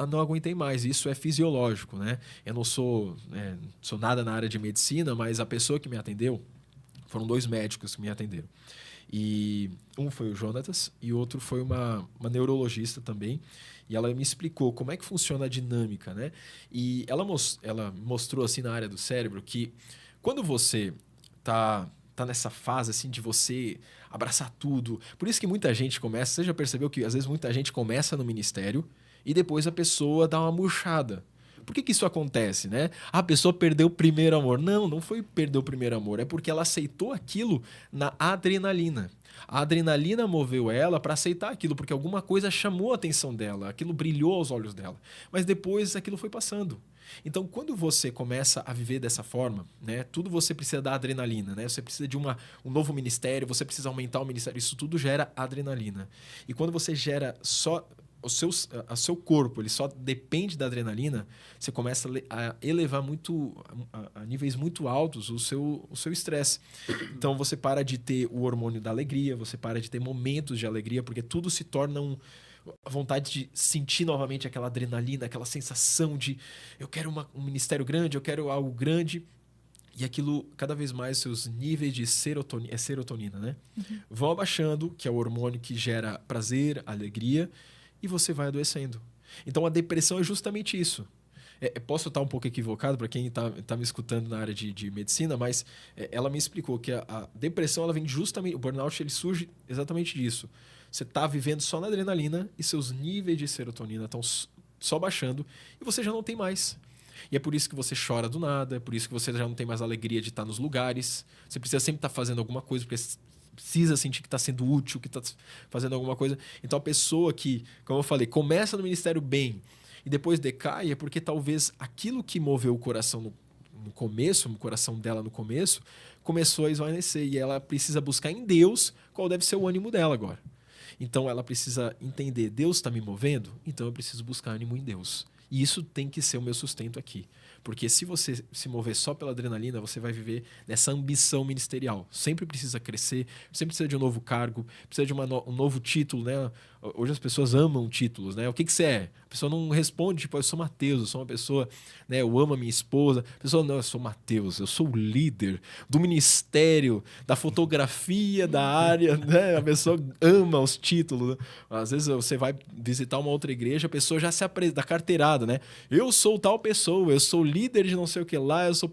não aguentei mais. Isso é fisiológico, né? Eu não sou nada na área de medicina, mas a pessoa que me atendeu, foram 2 médicos que me atenderam. E um foi o Jonatas e outro foi uma neurologista também. E ela me explicou como é que funciona a dinâmica, né? E ela mostrou assim na área do cérebro que quando você tá nessa fase assim de você abraçar tudo. Por isso que muita gente começa... Você já percebeu que às vezes muita gente começa no ministério e depois a pessoa dá uma murchada. Por que isso acontece, né? A pessoa perdeu o primeiro amor. Não foi perder o primeiro amor. É porque ela aceitou aquilo na adrenalina. A adrenalina moveu ela para aceitar aquilo, porque alguma coisa chamou a atenção dela. Aquilo brilhou aos olhos dela. Mas depois aquilo foi passando. Então, quando você começa a viver dessa forma, né, tudo você precisa da adrenalina, né? Você precisa de um novo ministério, você precisa aumentar o ministério. Isso tudo gera adrenalina. E quando você gera só... O seu corpo ele só depende da adrenalina, você começa a elevar muito a níveis muito altos o seu estresse. Então você para de ter o hormônio da alegria, você para de ter momentos de alegria, porque tudo se torna a vontade de sentir novamente aquela adrenalina, aquela sensação de eu quero um ministério grande, eu quero algo grande. E aquilo, cada vez mais, seus níveis de serotonina, né? Uhum. Vão abaixando, que é o hormônio que gera prazer, alegria, e você vai adoecendo. Então, a depressão é justamente isso. Posso estar um pouco equivocado para quem tá me escutando na área de medicina, mas ela me explicou que a depressão ela vem justamente... O burnout ele surge exatamente disso. Você está vivendo só na adrenalina e seus níveis de serotonina estão só baixando e você já não tem mais. E é por isso que você chora do nada, é por isso que você já não tem mais alegria de estar nos lugares. Você precisa sempre estar fazendo alguma coisa, porque precisa sentir que está sendo útil, que está fazendo alguma coisa. Então, a pessoa que, como eu falei, começa no ministério bem e depois decai, é porque talvez aquilo que moveu o coração no começo, o coração dela no começo, começou a esvanecer. E ela precisa buscar em Deus qual deve ser o ânimo dela agora. Então, ela precisa entender, Deus está me movendo? Então, eu preciso buscar ânimo em Deus. E isso tem que ser o meu sustento aqui. Porque se você se mover só pela adrenalina, você vai viver nessa ambição ministerial. Sempre precisa crescer, sempre precisa de um novo cargo, precisa de um novo título, né? Hoje as pessoas amam títulos, né? O que você é? A pessoa não responde, tipo, eu sou Mateus, eu sou uma pessoa, né? Eu amo a minha esposa. A pessoa, não, eu sou Mateus, eu sou o líder do ministério, da fotografia, da área, né? A pessoa ama os títulos. Né? Às vezes você vai visitar uma outra igreja, a pessoa já se apresenta, da carteirada, né? Eu sou tal pessoa, eu sou líder de não sei o que lá, eu sou...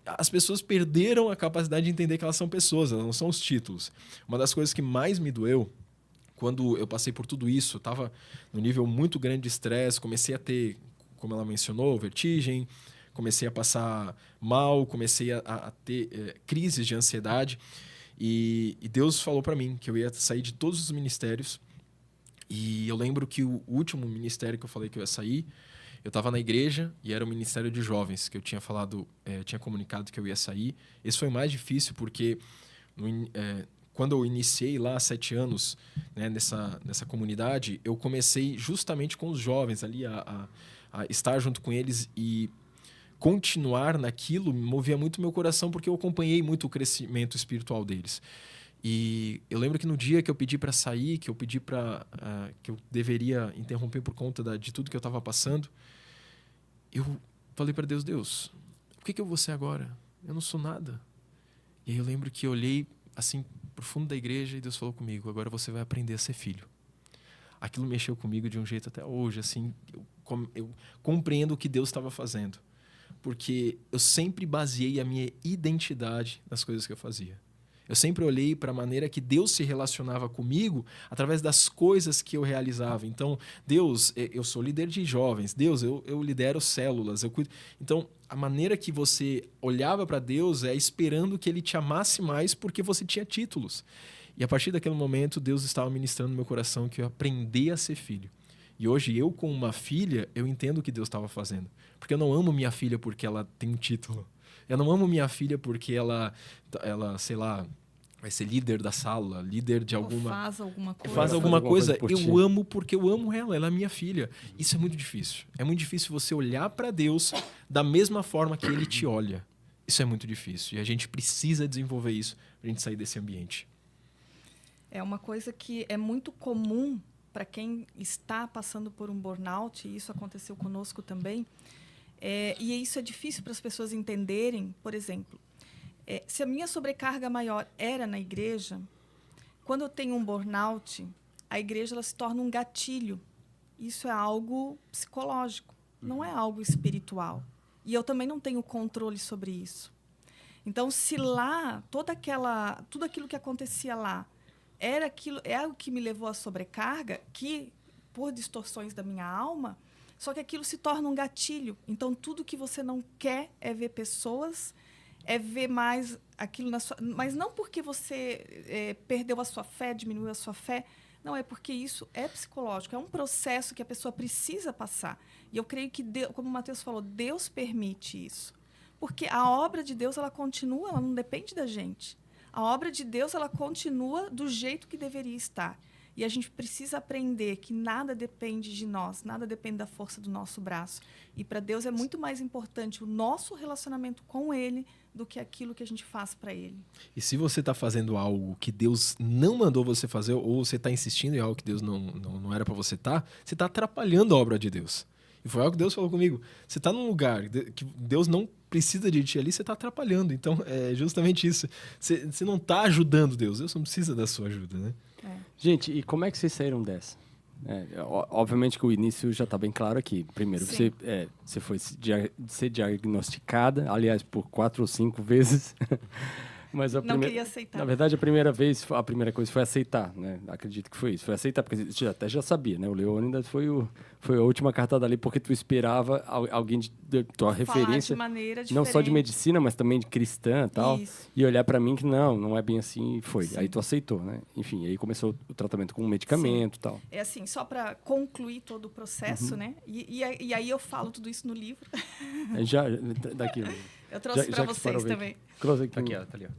As pessoas perderam a capacidade de entender que elas são pessoas, elas não são os títulos. Uma das coisas que mais me doeu, quando eu passei por tudo isso, eu estava num nível muito grande de estresse, comecei a ter, como ela mencionou, vertigem, comecei a passar mal, comecei a ter crises de ansiedade. E Deus falou para mim que eu ia sair de todos os ministérios. E eu lembro que o último ministério que eu falei que eu ia sair, eu estava na igreja e era o ministério de jovens, que eu tinha falado, tinha comunicado que eu ia sair. Esse foi o mais difícil porque... quando eu iniciei lá há 7 anos, né, nessa comunidade, eu comecei justamente com os jovens ali a estar junto com eles e continuar naquilo movia muito meu coração porque eu acompanhei muito o crescimento espiritual deles. E eu lembro que no dia que eu pedi para sair, que eu pedi que eu deveria interromper por conta de tudo que eu estava passando, eu falei para Deus, o que eu vou ser agora? Eu não sou nada. E aí eu lembro que eu olhei assim pro fundo da igreja e Deus falou comigo, agora você vai aprender a ser filho. Aquilo mexeu comigo de um jeito até hoje, assim, eu compreendo o que Deus estava fazendo, porque eu sempre baseei a minha identidade nas coisas que eu fazia. Eu sempre olhei para a maneira que Deus se relacionava comigo através das coisas que eu realizava. Então, Deus, eu sou líder de jovens. Deus, eu lidero células. Eu cuido. Então, a maneira que você olhava para Deus é esperando que Ele te amasse mais porque você tinha títulos. E a partir daquele momento, Deus estava ministrando no meu coração que eu aprendi a ser filho. E hoje, eu com uma filha, eu entendo o que Deus estava fazendo. Porque eu não amo minha filha porque ela tem um título. Eu não amo minha filha porque ela, sei lá, vai ser líder da sala, líder de alguma... Ou faz alguma coisa. Faz alguma coisa. Eu amo porque eu amo ela é minha filha. Isso é muito difícil. É muito difícil você olhar para Deus da mesma forma que Ele te olha. Isso é muito difícil. E a gente precisa desenvolver isso para a gente sair desse ambiente. É uma coisa que é muito comum para quem está passando por um burnout, e isso aconteceu conosco também. E isso é difícil para as pessoas entenderem, por exemplo, se a minha sobrecarga maior era na igreja, quando eu tenho um burnout, a igreja ela se torna um gatilho. Isso é algo psicológico, não é algo espiritual. E eu também não tenho controle sobre isso. Então, se lá, tudo aquilo que acontecia lá, era o que me levou à sobrecarga, que, por distorções da minha alma, só que aquilo se torna um gatilho. Então, tudo que você não quer é ver pessoas, é ver mais aquilo na sua... Mas não porque você perdeu a sua fé, diminuiu a sua fé. Não, é porque isso é psicológico. É um processo que a pessoa precisa passar. E eu creio que, Deus, como o Mateus falou, Deus permite isso. Porque a obra de Deus, ela continua, ela não depende da gente. A obra de Deus, ela continua do jeito que deveria estar. E a gente precisa aprender que nada depende de nós, nada depende da força do nosso braço. E para Deus é muito mais importante o nosso relacionamento com Ele do que aquilo que a gente faz para Ele. E se você está fazendo algo que Deus não mandou você fazer, ou você está insistindo em algo que Deus não era para você estar, você está atrapalhando a obra de Deus. E foi algo que Deus falou comigo. Você está num lugar que Deus não precisa de ti ali, você está atrapalhando. Então, é justamente isso. Você não está ajudando Deus. Deus não precisa da sua ajuda, né? Gente, e como é que vocês saíram dessa? Obviamente que o início já está bem claro aqui. Primeiro, você foi ser diagnosticada, aliás, por 4 ou 5 vezes. Mas não queria aceitar. Na verdade, a primeira coisa foi aceitar, né? Acredito que foi isso. Foi aceitar, porque você até já sabia, né? O Leônidas foi a última cartada ali, porque tu esperava alguém de tua referência. De maneira diferente. Não só de medicina, mas também de cristã e tal. Isso. E olhar para mim que não é bem assim, e foi. Sim. Aí tu aceitou, né? Enfim, aí começou o tratamento com medicamento e tal. É assim, só para concluir todo o processo, né? E aí eu falo tudo isso no livro. Daqui. Eu trouxe para vocês também. Tá aqui, tá ali, ó.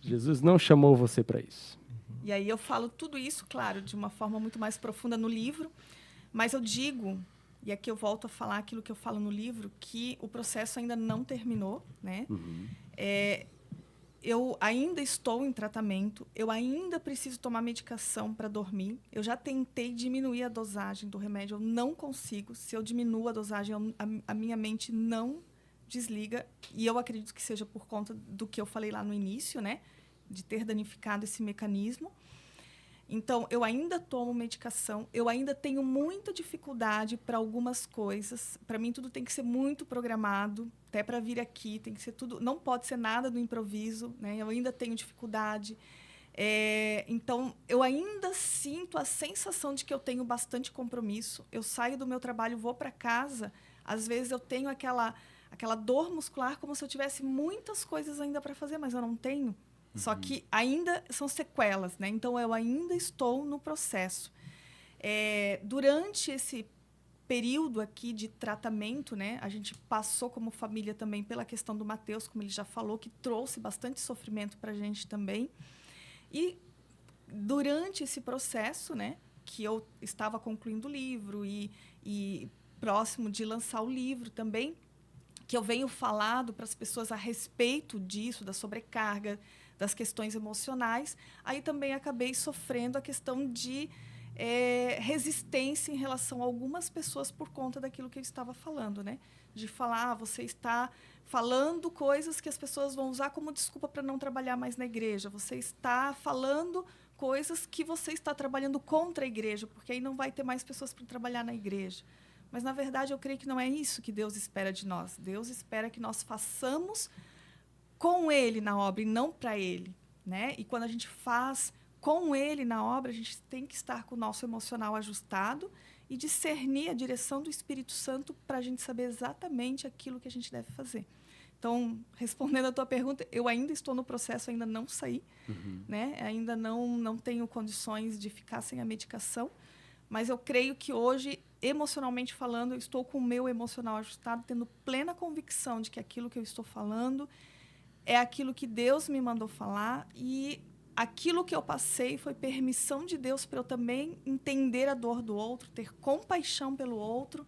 Jesus não chamou você para isso. E aí eu falo tudo isso, claro, de uma forma muito mais profunda no livro, mas eu digo, e aqui eu volto a falar aquilo que eu falo no livro, que o processo ainda não terminou, né? Eu ainda estou em tratamento, eu ainda preciso tomar medicação para dormir. Eu já tentei diminuir a dosagem do remédio, eu não consigo. Se eu diminuo a dosagem, a minha mente não desliga, e eu acredito que seja por conta do que eu falei lá no início, né? De ter danificado esse mecanismo. Então, eu ainda tomo medicação, eu ainda tenho muita dificuldade para algumas coisas. Para mim, tudo tem que ser muito programado, até para vir aqui, tem que ser tudo, não pode ser nada do improviso, né? Eu ainda tenho dificuldade. Então, eu ainda sinto a sensação de que eu tenho bastante compromisso. Eu saio do meu trabalho, vou para casa, às vezes eu tenho aquela dor muscular como se eu tivesse muitas coisas ainda para fazer, mas eu não tenho. Só que ainda são sequelas, né? Então, eu ainda estou no processo. Durante esse período aqui de tratamento, né? A gente passou como família também pela questão do Matheus, como ele já falou, que trouxe bastante sofrimento para a gente também. E durante esse processo, né? Que eu estava concluindo o livro e próximo de lançar o livro também, que eu venho falado para as pessoas a respeito disso, da sobrecarga, das questões emocionais, aí também acabei sofrendo a questão de resistência em relação a algumas pessoas por conta daquilo que eu estava falando, né? De falar, você está falando coisas que as pessoas vão usar como desculpa para não trabalhar mais na igreja, você está falando coisas que você está trabalhando contra a igreja, porque aí não vai ter mais pessoas para trabalhar na igreja. Mas, na verdade, eu creio que não é isso que Deus espera de nós. Deus espera que nós façamos com Ele na obra e não para Ele, né? E quando a gente faz com Ele na obra, a gente tem que estar com o nosso emocional ajustado e discernir a direção do Espírito Santo para a gente saber exatamente aquilo que a gente deve fazer. Então, respondendo a tua pergunta, eu ainda estou no processo, ainda não saí, né? Ainda não tenho condições de ficar sem a medicação, mas eu creio que hoje, emocionalmente falando, eu estou com o meu emocional ajustado, tendo plena convicção de que aquilo que eu estou falando é aquilo que Deus me mandou falar e aquilo que eu passei foi permissão de Deus para eu também entender a dor do outro, ter compaixão pelo outro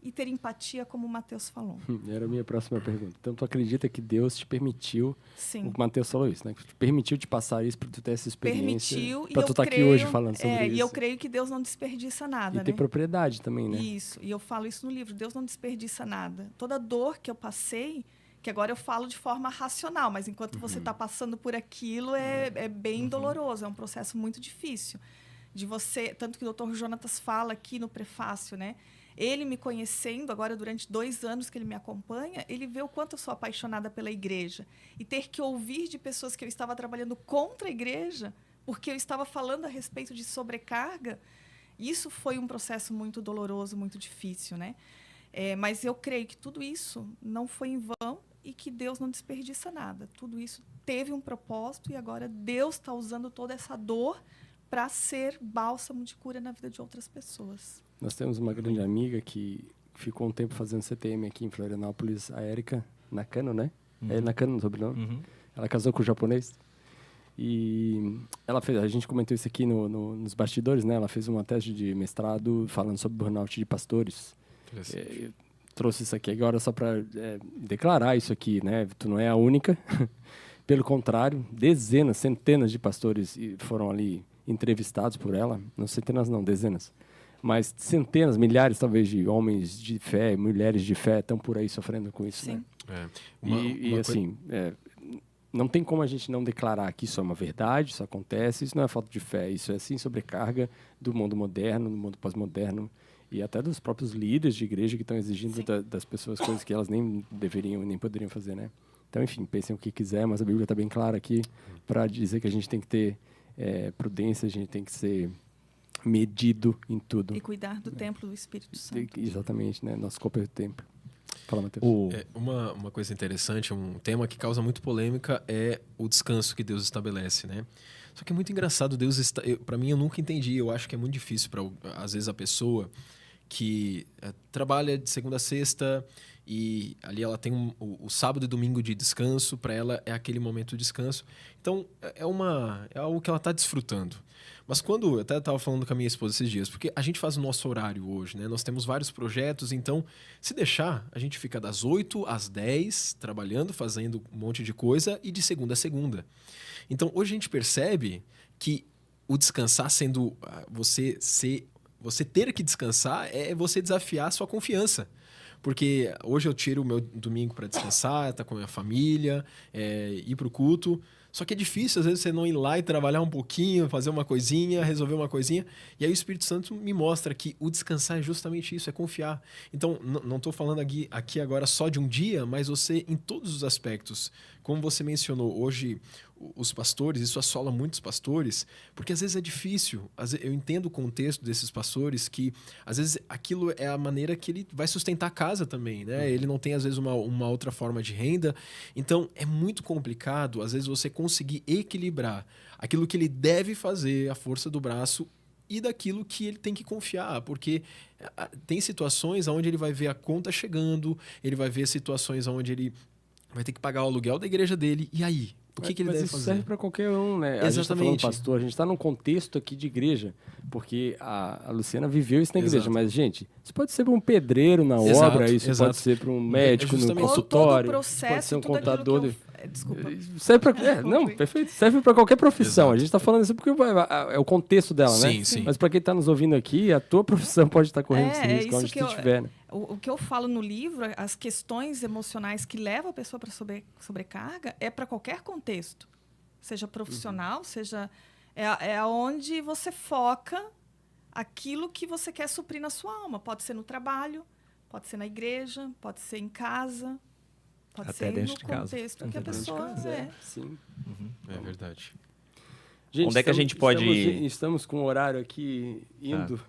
e ter empatia, como o Matheus falou. Era a minha próxima pergunta. Então, tu acredita que Deus te permitiu... Sim. O Matheus falou isso, né? Permitiu te passar isso para tu ter essa experiência. Permitiu. Para tu estar aqui hoje falando sobre isso. E eu creio que Deus não desperdiça nada, e ter propriedade também, né? Isso. E eu falo isso no livro. Deus não desperdiça nada. Toda dor que eu passei, que agora eu falo de forma racional, mas enquanto você está passando por aquilo, é bem doloroso. É um processo muito difícil. De você... Tanto que o Dr. Jonatas fala aqui no prefácio, né? Ele me conhecendo, agora durante 2 anos que ele me acompanha, ele vê o quanto eu sou apaixonada pela igreja. E ter que ouvir de pessoas que eu estava trabalhando contra a igreja, porque eu estava falando a respeito de sobrecarga, isso foi um processo muito doloroso, muito difícil, né? Mas eu creio que tudo isso não foi em vão e que Deus não desperdiça nada. Tudo isso teve um propósito e agora Deus está usando toda essa dor para ser bálsamo de cura na vida de outras pessoas. Nós temos uma grande amiga que ficou um tempo fazendo CTM aqui em Florianópolis, a Érica Nakano, né? É Nakano o sobrenome. Ela casou com o japonês. E ela fez, a gente comentou isso aqui nos bastidores, né? Ela fez uma tese de mestrado falando sobre burnout de pastores. Trouxe isso aqui agora só para declarar isso aqui, né? Tu não é a única. Pelo contrário, dezenas, centenas de pastores foram ali entrevistados por ela. Não centenas não, dezenas. Mas centenas, milhares, talvez, de homens de fé, mulheres de fé estão por aí sofrendo com isso, Sim. né? Assim, não tem como a gente não declarar que isso é uma verdade, isso acontece, isso não é falta de fé, isso é sim sobrecarga do mundo moderno, do mundo pós-moderno e até dos próprios líderes de igreja que estão exigindo das pessoas coisas que elas nem deveriam, nem poderiam fazer, né? Então, enfim, pensem o que quiser, mas a Bíblia está bem clara aqui para dizer que a gente tem que ter prudência, a gente tem que ser medido em tudo. E cuidar do templo do Espírito Santo. Exatamente, né? Nosso corpo é o templo. Fala, Matheus. Uma coisa interessante, um tema que causa muito polêmica é o descanso que Deus estabelece, né? Só que é muito engraçado, para mim eu nunca entendi, eu acho que é muito difícil para às vezes a pessoa que trabalha de segunda a sexta e ali ela tem o sábado e domingo de descanso, para ela é aquele momento de descanso. Então é algo que ela está desfrutando. Mas quando eu até estava falando com a minha esposa esses dias, porque a gente faz o nosso horário hoje, né? Nós temos vários projetos, então se deixar, a gente fica das 8 às 10 trabalhando, fazendo um monte de coisa e de segunda a segunda. Então hoje a gente percebe que o descansar sendo você ter que descansar é você desafiar a sua confiança. Porque hoje eu tiro o meu domingo para descansar, estar com a minha família, ir para o culto. Só que é difícil, às vezes, você não ir lá e trabalhar um pouquinho, fazer uma coisinha, resolver uma coisinha. E aí o Espírito Santo me mostra que o descansar é justamente isso, é confiar. Então, não estou falando aqui agora só de um dia, mas você, em todos os aspectos, como você mencionou, hoje os pastores, isso assola muitos pastores, porque às vezes é difícil. Eu entendo o contexto desses pastores, que às vezes aquilo é a maneira que ele vai sustentar a casa também, né? Ele não tem, às vezes, uma outra forma de renda. Então, é muito complicado, às vezes, você conseguir equilibrar aquilo que ele deve fazer, a força do braço, e daquilo que ele tem que confiar, porque tem situações onde ele vai ver a conta chegando, ele vai ver situações onde ele vai ter que pagar o aluguel da igreja dele, e aí? O que ele deve fazer? Serve para qualquer um, né? A gente está falando pastor, a gente está num contexto aqui de igreja, porque a Luciana viveu isso na igreja, mas, gente, isso pode ser para um pedreiro na obra, isso pode ser para um médico no consultório, pode ser um contador. Desculpa. Serve para não, perfeito. Serve para qualquer profissão. A gente está falando isso porque é o contexto dela, né? Sim. Mas para quem está nos ouvindo aqui, a tua profissão pode estar correndo esse risco onde tu estiver, né? O que eu falo no livro, as questões emocionais que levam a pessoa para sobrecarga, é para qualquer contexto. Seja profissional, seja... É onde você foca aquilo que você quer suprir na sua alma. Pode ser no trabalho, pode ser na igreja, pode ser em casa, pode até ser no de casa. contexto que a pessoa é. Sim. É verdade. Gente, onde é que a gente pode... Estamos com o horário aqui indo...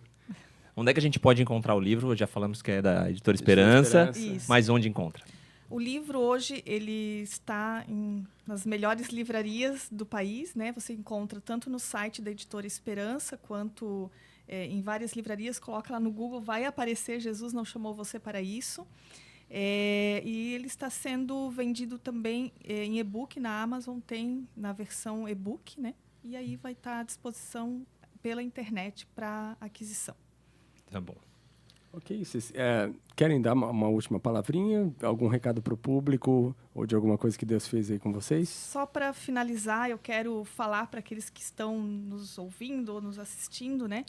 Onde é que a gente pode encontrar o livro? Já falamos que é da Editora Esperança, mas onde encontra? O livro hoje ele está nas melhores livrarias do país, né? Você encontra tanto no site da Editora Esperança quanto em várias livrarias. Coloca lá no Google, vai aparecer Jesus não chamou você para isso. E ele está sendo vendido também em e-book na Amazon, tem na versão e-book, né? E aí vai estar à disposição pela internet para aquisição. Tá bom. Ok, vocês querem dar uma última palavrinha? Algum recado para o público ou de alguma coisa que Deus fez aí com vocês? Só para finalizar, eu quero falar para aqueles que estão nos ouvindo ou nos assistindo, né?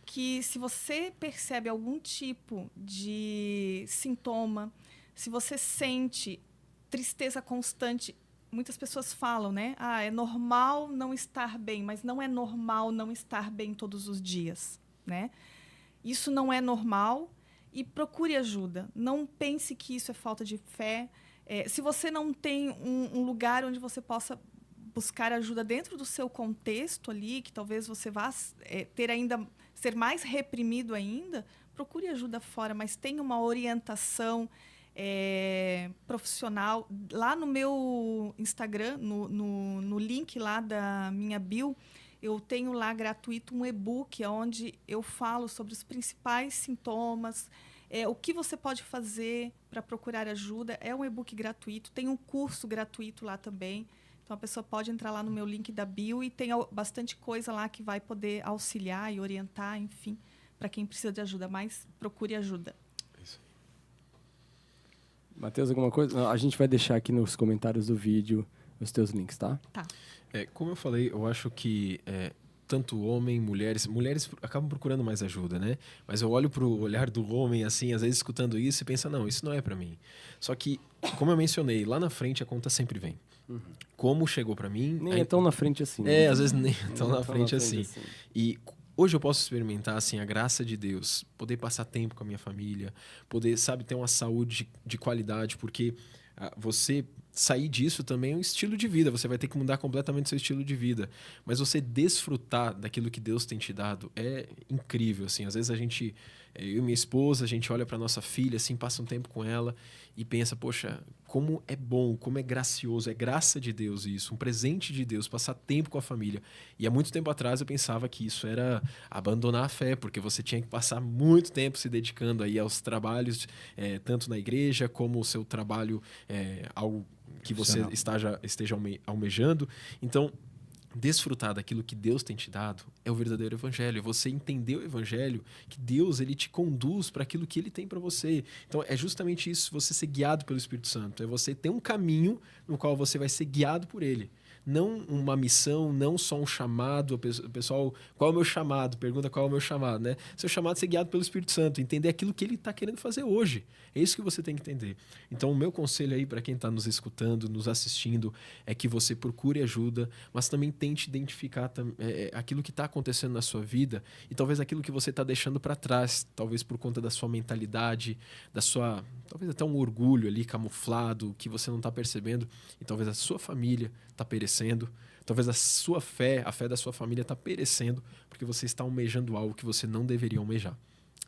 Que se você percebe algum tipo de sintoma, se você sente tristeza constante, muitas pessoas falam, né? É normal não estar bem, mas não é normal não estar bem todos os dias, né? Isso não é normal e procure ajuda. Não pense que isso é falta de fé. Se você não tem um lugar onde você possa buscar ajuda dentro do seu contexto ali, que talvez você vá ser mais reprimido ainda, procure ajuda fora, mas tenha uma orientação profissional. Lá no meu Instagram, no link lá da minha bio, eu tenho lá gratuito um e-book onde eu falo sobre os principais sintomas, o que você pode fazer para procurar ajuda. É um e-book gratuito, tem um curso gratuito lá também. Então, a pessoa pode entrar lá no meu link da bio e tem bastante coisa lá que vai poder auxiliar e orientar, enfim, para quem precisa de ajuda. Mas procure ajuda. Isso. Matheus, alguma coisa? A gente vai deixar aqui nos comentários do vídeo os teus links, tá? Tá. Como eu falei, eu acho que tanto homem, mulheres acabam procurando mais ajuda, né? Mas eu olho para o olhar do homem, assim, às vezes escutando isso e penso, não, isso não é para mim. Só que, como eu mencionei, lá na frente a conta sempre vem. como chegou para mim... Nem é tão na frente assim. Né? Às vezes nem é tão na frente assim. E hoje eu posso experimentar, assim, a graça de Deus, poder passar tempo com a minha família, poder, sabe, ter uma saúde de qualidade, porque você sair disso também é um estilo de vida, você vai ter que mudar completamente seu estilo de vida, mas você desfrutar daquilo que Deus tem te dado é incrível, assim, às vezes eu e minha esposa, a gente olha para nossa filha, assim, passa um tempo com ela e pensa, poxa, como é bom, como é gracioso, é graça de Deus isso, um presente de Deus, passar tempo com a família. E há muito tempo atrás eu pensava que isso era abandonar a fé, porque você tinha que passar muito tempo se dedicando aí aos trabalhos, tanto na igreja como o seu trabalho, algo que você esteja almejando. Então, desfrutar daquilo que Deus tem te dado é o verdadeiro evangelho. Você entender o evangelho, que Deus ele te conduz para aquilo que ele tem para você. Então é justamente isso, você ser guiado pelo Espírito Santo. É você ter um caminho no qual você vai ser guiado por ele. Não uma missão, não só um chamado. O pessoal, qual é o meu chamado? Pergunta qual é o meu chamado, né? Seu chamado é ser guiado pelo Espírito Santo, entender aquilo que ele está querendo fazer hoje. É isso que você tem que entender. Então, o meu conselho aí para quem está nos escutando, nos assistindo, é que você procure ajuda, mas também tente identificar aquilo que está acontecendo na sua vida e talvez aquilo que você está deixando para trás, talvez por conta da sua mentalidade, talvez até um orgulho ali camuflado que você não está percebendo e talvez a sua família está perecendo, talvez a sua fé, a fé da sua família está perecendo porque você está almejando algo que você não deveria almejar.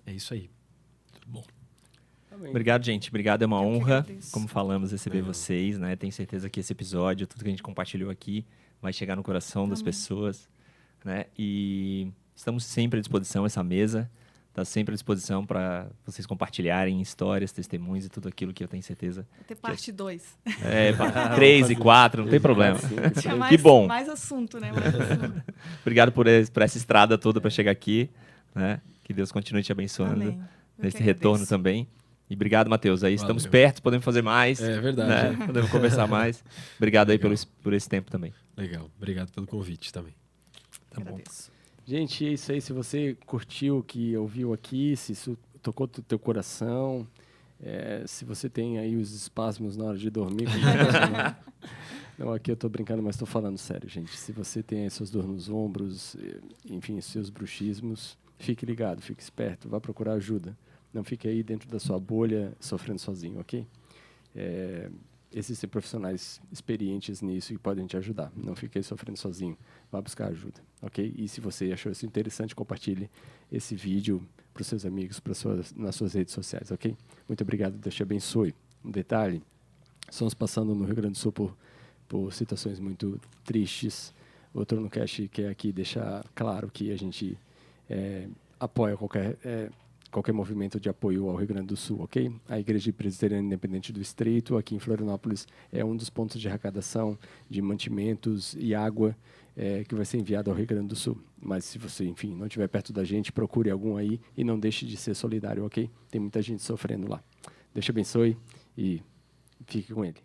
É isso aí. Muito bom. Obrigado, gente. Obrigado, é uma honra, como falamos, receber vocês, né? Tenho certeza que esse episódio, tudo que a gente compartilhou aqui, vai chegar no coração das pessoas, né? E estamos sempre à disposição, essa mesa está sempre à disposição para vocês compartilharem histórias, testemunhos e tudo aquilo que eu tenho certeza. Vai ter parte 2. 3 e 4, não tem problema. Que bom. Mais assunto, né? Mais assunto. Obrigado por essa estrada toda para chegar aqui, né? Que Deus continue te abençoando nesse retorno também. E obrigado, Matheus. Aí estamos perto, podemos fazer mais. É verdade. Né? Podemos conversar mais. Obrigado aí por esse tempo também. Legal. Obrigado pelo convite também. Tá bom. Gente, é isso aí. Se você curtiu o que ouviu aqui, se isso tocou o teu coração, se você tem aí os espasmos na hora de dormir... Não, aqui eu tô brincando, mas tô falando sério, gente. Se você tem aí suas dores nos ombros, enfim, seus bruxismos, fique ligado, fique esperto, vá procurar ajuda. Não fique aí dentro da sua bolha sofrendo sozinho, ok? Existem profissionais experientes nisso que podem te ajudar. Não fique aí sofrendo sozinho. Vá buscar ajuda, ok? E se você achou isso interessante, compartilhe esse vídeo para os seus amigos, nas suas redes sociais, ok? Muito obrigado, Deus te abençoe. Um detalhe, estamos passando no Rio Grande do Sul por situações muito tristes. O TronoCast quer aqui deixar claro que a gente apoia qualquer movimento de apoio ao Rio Grande do Sul, ok? A Igreja Presbiteriana Independente do Estreito, aqui em Florianópolis, é um dos pontos de arrecadação de mantimentos e água que vai ser enviado ao Rio Grande do Sul. Mas se você, enfim, não estiver perto da gente, procure algum aí e não deixe de ser solidário, ok? Tem muita gente sofrendo lá. Deus te abençoe e fique com ele.